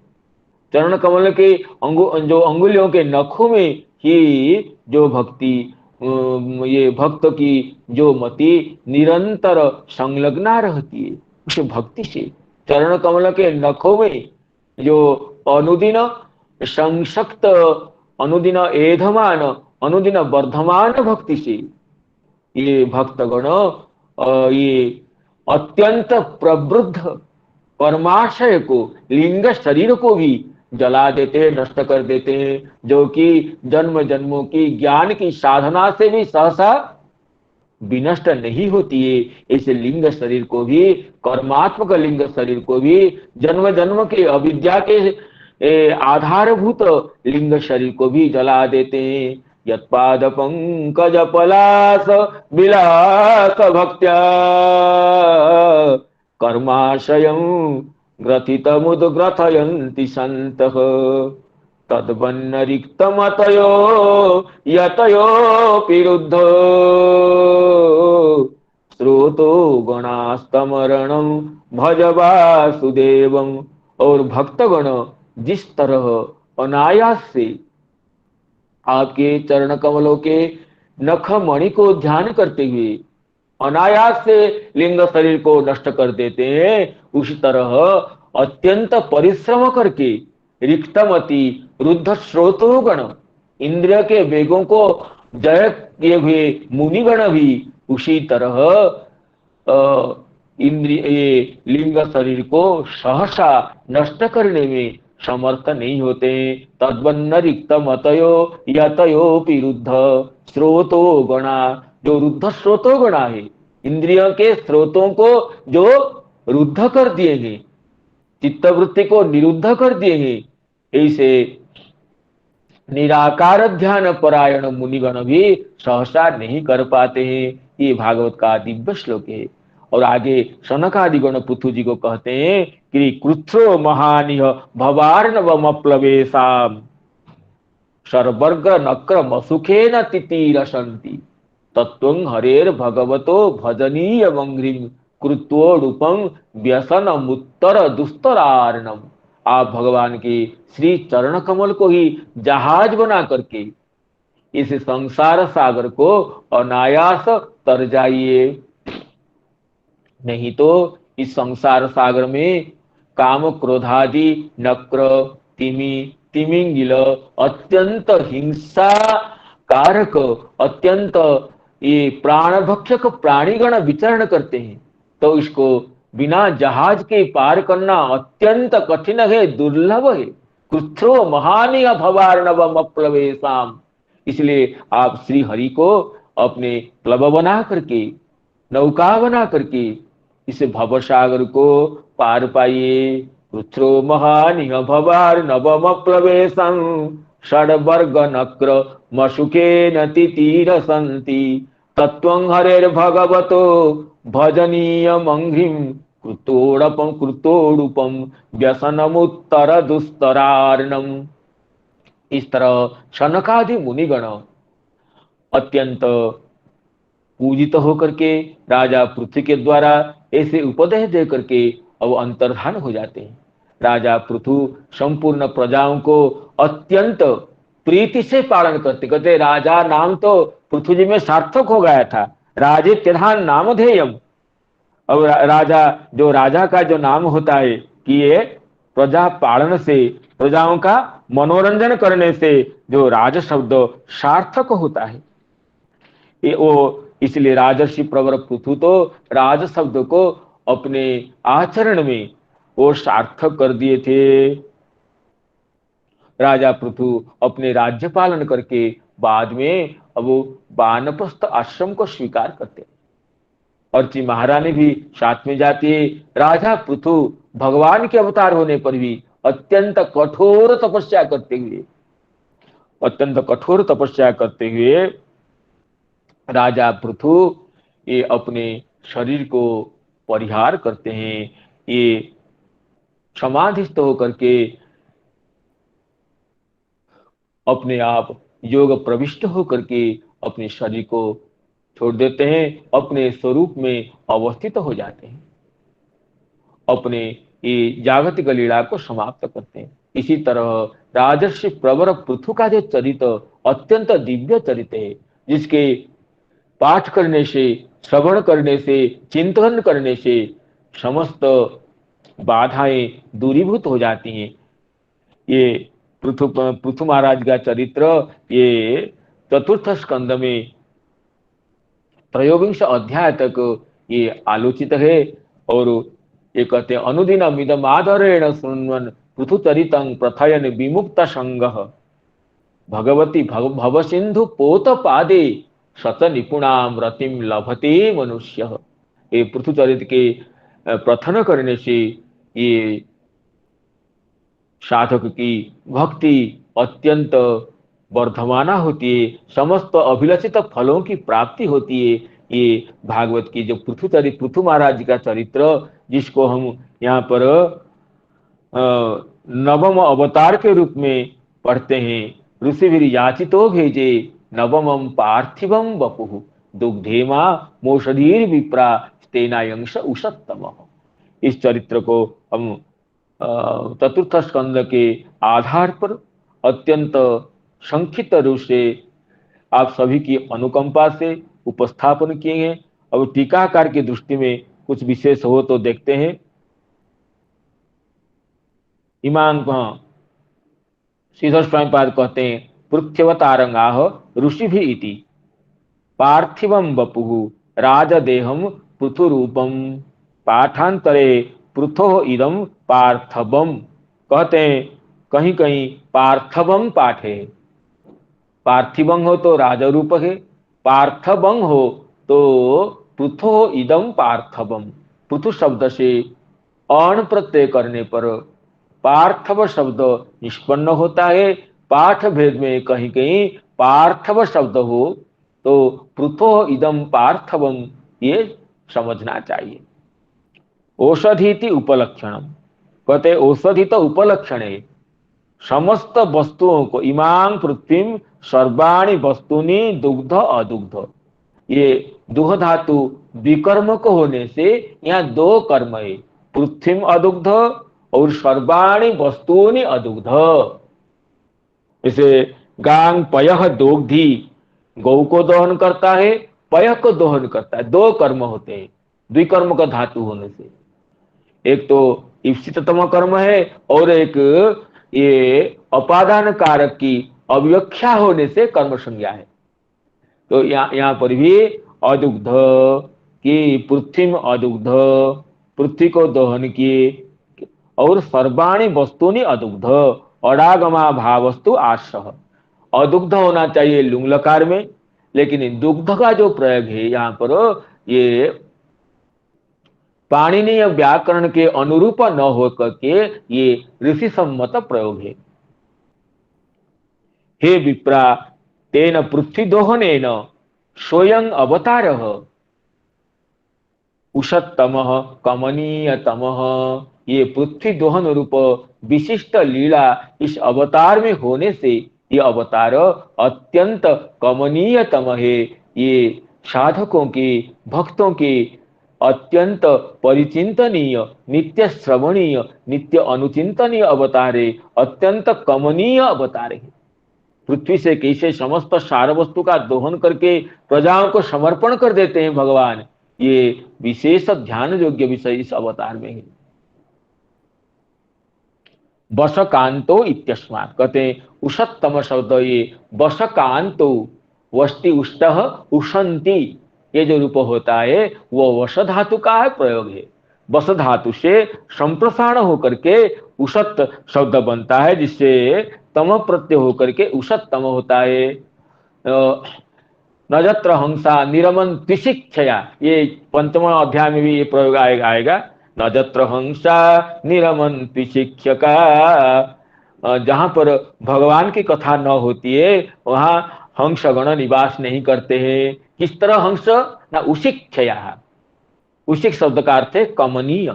चरण कमल के जो अंगुलियों के नखों में ही जो भक्ति ये भक्त की जो मति निरंतर संलग्ना रहती है उस भक्ति से। चरण कमल के नखों में जो अनुदिन संशक्त अनुदिन एधमान अनुदिन वर्धमान भक्ति से ये भक्तगण ये अत्यंत प्रवृद्ध कर्माशय को लिंग शरीर को भी जला देते हैं, नष्ट कर देते हैं, जो कि जन्म जन्मों की ज्ञान की साधना से भी सहसा विनष्ट नहीं होती है। इस लिंग शरीर को भी कर्मात्मक लिंग शरीर को भी जन्म जन्म के अविद्या के आधारभूत लिंग शरीर को भी जला देते हैं। यत्पाद पंकज पलाश विलास भक्त्या कर्माशयं ग्रथित मुद्ग्रथयन्ति सन्तः। तद्वन्न रिक्तमतयो यतयोऽपि रुद्ध श्रोतो गणास्तमरणं भज वासुदेवं। और भक्तगण जिस तरह अनायास से आपके चरण कमलों के नख मणि को ध्यान करते हुए अनायास से लिंग शरीर को नष्ट कर देते हैं, उसी तरह अत्यंत परिश्रम करके रिक्तमति रुद्ध स्रोतो गण, इंद्रिय के वेगों को जय किए हुए मुनिगण भी उसी तरह इंद्रिय ये लिंग शरीर को सहसा नष्ट करने में समर्थ नहीं होते। तद्वन्न रिक्त मतयो यतयो विरुद्ध स्रोतो गणा, जो रुद्ध स्रोतो गणा है, इंद्रियों के स्रोतों को जो रुद्ध कर दिए हैं, चित्तवृत्ति को निरुद्ध कर दिए हैं, ऐसे निराकार ध्यान परायण मुनिगण भी सहसा नहीं कर पाते हैं। ये भागवत का दिव्य श्लोक है। और आगे सनकादिगण पृथु जी को कहते हैं कि कृत्रो महानिह भवार्णवमप्लवेशाम सर्वर्ग नक्र मसुखे न तितीरसंति तत्वं हरेर भगवतो भजनीय मंग्रिम कृत्वोडुपम व्यसन मुत्तर दुस्तरार्णम। आप भगवान के श्री चरण कमल को ही जहाज बना करके इस संसार सागर को अनायास तर जाइए, नहीं तो इस संसार सागर में काम क्रोधादि नक्र तिमि तिमिंगिल अत्यंत हिंसा कारक अत्यंत ये प्राणभक्षक प्राणीगण विचरण करते हैं, तो इसको बिना जहाज के पार करना अत्यंत कठिन है, दुर्लभ है। कृत्रो महानी भवार्णवम अप्लवेशाम, इसलिए आप श्री हरि को अपने प्लव बना करके, नौका बना करके इस भवसागर को पार पाइए। कृत्रो महानिह भवार्णवम अप्लवेशं षड्वर्ग नक्र मसुखे नति तीर संति तत्वं हरेर भगवतो भजनीय मंघ्रिम कृतोड़ुपम व्यसनमुत्तर दुस्तरार्णम। इस तरह शनकादि मुनिगण अत्यंत पूजित होकर के राजा पृथु के द्वारा ऐसे उपदेश दे करके अब अंतर्धान हो जाते हैं। राजा पृथु संपूर्ण प्रजाओं को अत्यंत प्रीति से पालन करते, कहते राजा नाम तो पृथु जी में सार्थक हो गया था, राजे त्यधान नामधेयम। अब राजा का जो नाम होता है कि ये प्रजा पालन से, प्रजाओं का मनोरंजन करने से जो राज शब्द सार्थक होता है, ये वो इसलिए राजर्षि प्रवर पृथु तो राज शब्द को अपने आचरण में वो सार्थक कर दिए थे। राजा पृथु अपने राज्य पालन करके बाद में अब वो वानप्रस्थ आश्रम को स्वीकार करते, और जी महारानी भी साथ में जाती है। राजा पृथु भगवान के अवतार होने पर भी अत्यंत कठोर तपस्या करते हुए, अत्यंत कठोर तपस्या करते हुए राजा पृथु ये अपने शरीर को परिहार करते हैं। ये समाधिस्थ होकर के अपने आप योग प्रविष्ट होकर के अपने शरीर को छोड़ देते हैं, अपने स्वरूप में अवस्थित हो जाते हैं, अपने ये जागतिक लीला को समाप्त करते हैं। इसी तरह राजर्षि प्रवर पृथु का जो चरित्र अत्यंत दिव्य चरित्र है, जिसके पाठ करने से, श्रवण करने से, चिंतन करने से समस्त बाधाएं दूरीभूत हो जाती हैं। ये पृथु महाराज का चरित्र ये चतुर्थ स्कंद में त्रयोविंश अध्याय तक ये आलोचित है। और ये कहते हैं अनुदिनम इदम आदरेण शृण्वन् पृथुचरितं प्रथयन विमुक्त संगः भगवती भव सिंधु पोत पादे सत निपुणाम रतिम लभते मनुष्य। ये पृथुचरित के प्रथन करने से ये साधक की भक्ति अत्यंत वर्धमाना होती है, समस्त अभिलषित फलों की प्राप्ति होती है। ये भागवत की जो पृथु महाराज जी का चरित्र, जिसको हम यहाँ पर नवम अवतार के रूप में पढ़ते हैं, ऋषिभिर याचितो भेजे नवमं पार्थिवं वपुः दुग्धेमा मोषधीर विप्रा स्तेनायंश उषत्तम। इस चरित्र को हम चतुर्थ स्कंद के आधार पर अत्यंत संक्षिप्त रूप से आप सभी की अनुकंपा से उपस्थापन किए हैं। अब टीकाकार की दृष्टि में कुछ विशेष हो तो देखते हैं। इमां श्रीधर स्वामीपाद कहते हैं पृथ्वतारंगाह ऋषि भी इति पार्थिवम वपुः राजदेहम पृथुरूपम पाठांतरे पृथो इदम पार्थवम। कहते हैं कहीं कहीं पार्थवम पाठ है, पार्थिवं हो तो राजरूप है, पार्थवं हो तो पृथो इदम पार्थवम। पृथु शब्द से अण प्रत्यय करने पर पार्थव शब्द निष्पन्न होता है। पाठ भेद में कहीं कहीं पार्थव शब्द हो तो पृथो इदम पार्थवम, ये समझना चाहिए। औषधीति उपलक्षणम, कहते औषधि तो उपलक्षण है, समस्त वस्तुओं को इमां पृथ्वी सर्वाणी वस्तुनि दुग्ध अदुग्ध, ये दुह धातु विकर्मक होने से यहाँ दो कर्म है, पृथ्वी अदुग्ध और सर्वाणी वस्तुनि अदुग्ध। इसे गांग पयः दोग्धी, गौ को दोहन करता है, पयः को दोहन करता है, दो कर्म होते हैं द्विकर्म का धातु होने से। एक तो ईप्सिततम कर्म है और एक ये अपादान कारक की अव्यख्या होने से कर्म संज्ञा है। तो यहाँ पर भी अदुग्ध की पृथ्वी अदुग्ध, पृथ्वी को दोहन किए, और सर्वाणी वस्तुनि अदुग्ध अडागमा भावस्तु आश्रह। अदुग्ध होना चाहिए लुंग लकार में, लेकिन दुग्ध का जो प्रयोग है यहाँ पर ये पाणिनीय व्याकरण के अनुरूप न होकर के ये ऋषि सम्मत प्रयोग है। हे विप्रा तेन पृथ्वी दोहनेन स्वयं अवतारः उषत्तमः कमनीयतमः। ये पृथ्वी दोहन रूप विशिष्ट लीला इस अवतार में होने से ये अवतार अत्यंत कमनीयतम है। ये साधकों के भक्तों के अत्यंत परिचिंतनीय, नित्य श्रवणीय, नित्य अनुचिंतनीय अवतार है, अत्यंत कमनीय अवतार है। पृथ्वी से कैसे समस्त सार वस्तु का दोहन करके प्रजाओं को समर्पण कर देते हैं भगवान, ये विशेष ध्यान योग्य विषय इस अवतार में है। वशकांतो इत्यस्मात्, कहते हैं उषत्तम शब्द ये वशकांतो, वष्टि उष्ट उषंती, ये जो रूप होता है वो वश धातु का है प्रयोग है। वश धातु से संप्रसारण होकर के उषत शब्द बनता है, जिससे तम प्रत्यय होकर के उषत्तम होता है। नजत्र हंसा निरमन त्रिशिक्षया, ये पंचम अध्याय में भी ये प्रयोग आएगा। नजत्र हंसा निरमन त्रिशिक्षका, जहां पर भगवान की कथा न होती है वहां हंस गण निवास नहीं करते हैं। किस तरह हंस ना उशिक्षया, उशिक शब्द का अर्थ है कमनीय,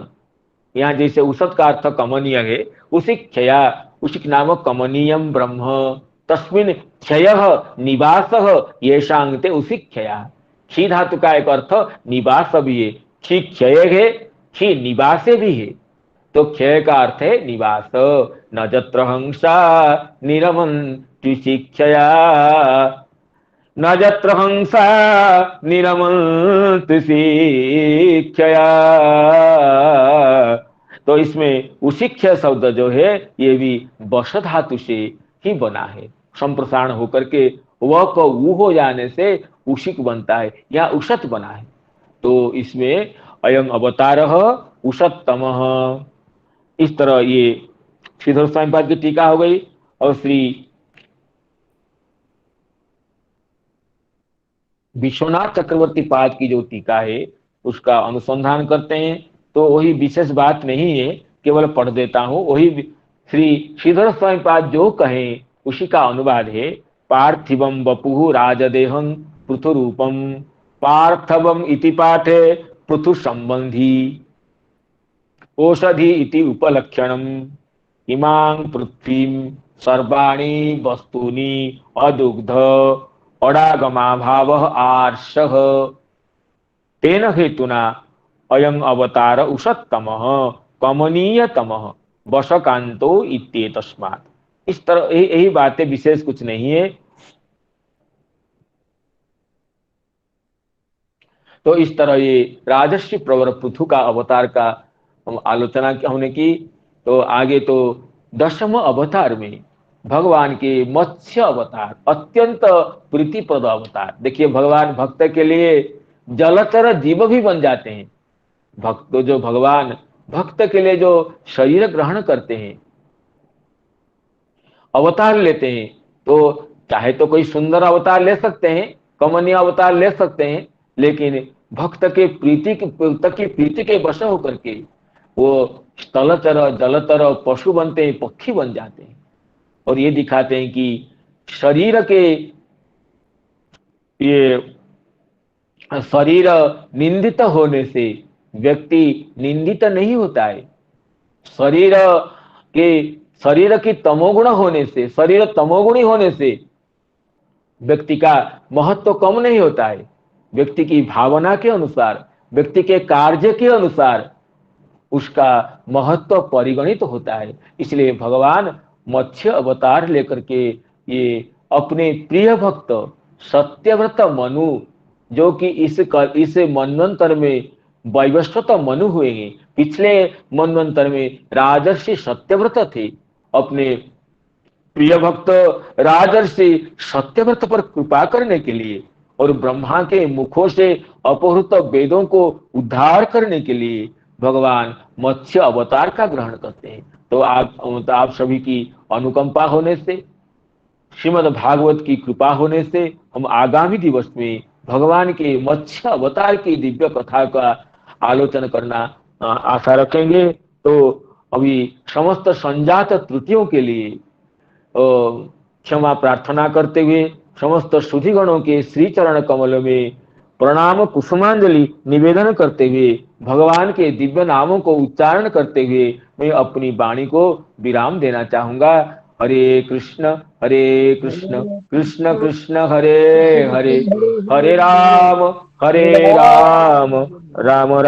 यहाँ जैसे उषत का अर्थ कमनीय है, उशिक्षया उशिक नामक कमनीयम ब्रह्म तस्मिन क्षयः निवासः येषांते उशिक्षया। क्षी धातु का एक अर्थ निवास भी है, क्षी क्षय है, क्षी निवासे भी है, तो क्षय का अर्थ है निवास। नजत्र हंसा निरमन त्रिशिक्षया, नजत्र हंसा निरमन त्रिशिक्षया। तो इसमें उशिक्ष शब्द जो है ये भी वश धातु से ही बना है, संप्रसारण होकर के वह को ऊ हो जाने से उशिक बनता है, या उषत बना है। तो इसमें अयम अवतारः उषत्तमः, इस तरह ये श्रीधर स्वामीपाद की टीका हो गई। और श्री विश्वनाथ चक्रवर्ती पाद की जो टीका है उसका अनुसंधान करते हैं, तो वही विशेष बात नहीं है, केवल पढ़ देता हूं। वही श्री श्रीधर स्वामीपाद जो कहें उसी का अनुवाद है। पार्थिवम वपुः राजदेहं पृथुरूपम पार्थवम इति पाठे पृथु संबंधी औषधि इति उपलक्षणम इमां पृथ्वीं सर्वाणि वस्तूनि अदुग्ध अडागमा भावः आर्षः तेन हेतुना अयं अवतार उषत्तमः कमनीयतमः वशकांतो इत्येतस्मात्। इस तरह यही बातें, विशेष कुछ नहीं है। तो इस तरह ये राजर्षि प्रवर पृथु का अवतार का आलोचना हमने की। तो आगे तो दशम अवतार में भगवान के मत्स्य अवतार, अत्यंत प्रीतिप्रद अवतार। देखिए, भगवान भक्त के लिए जलचर जीव भी बन जाते हैं। भक्त जो भगवान भक्त के लिए जो शरीर ग्रहण करते हैं, अवतार लेते हैं, तो चाहे तो कोई सुंदर अवतार ले सकते हैं, कमनीय अवतार ले सकते हैं, लेकिन भक्त की प्रीति के वश होकर के वो स्थलचर जलचर पशु बनते हैं, पक्षी बन जाते हैं। और ये दिखाते हैं कि शरीर के ये शरीर निंदित होने से व्यक्ति निंदित नहीं होता है। शरीर के शरीर की तमोगुण होने से, शरीर तमोगुणी होने से व्यक्ति का महत्व कम नहीं होता है। व्यक्ति की भावना के अनुसार, व्यक्ति के कार्य के अनुसार उसका महत्व परिगणित होता है। इसलिए भगवान मत्स्य अवतार लेकर के ये अपने प्रिय भक्त सत्यव्रत मनु, जो कि इस मनवंतर में वैवस्वत मनु हुए हैं, पिछले मनवंतर में राजर्षि सत्यव्रत थे, अपने प्रिय भक्त राजर्षि सत्यव्रत पर कृपा करने के लिए और ब्रह्मा के मुखों से अपहृत वेदों को उद्धार करने के लिए भगवान मत्स्य अवतार का ग्रहण करते हैं। तो आप सभी की अनुकंपा होने से, श्रीमद् भागवत की कृपा होने से हम आगामी दिवस में भगवान के मत्स्य अवतार की दिव्य कथा का आलोचन करना आशा रखेंगे। तो अभी समस्त संजात त्रुटियों के लिए क्षमा प्रार्थना करते हुए समस्त सुधीगणों के श्री चरण कमल में प्रणाम कुसुमांजलि निवेदन करते हुए भगवान के दिव्य नामों को उच्चारण करते हुए मैं अपनी वाणी को विराम देना चाहूंगा। हरे कृष्ण कृष्ण कृष्ण हरे हरे, हरे राम राम राम।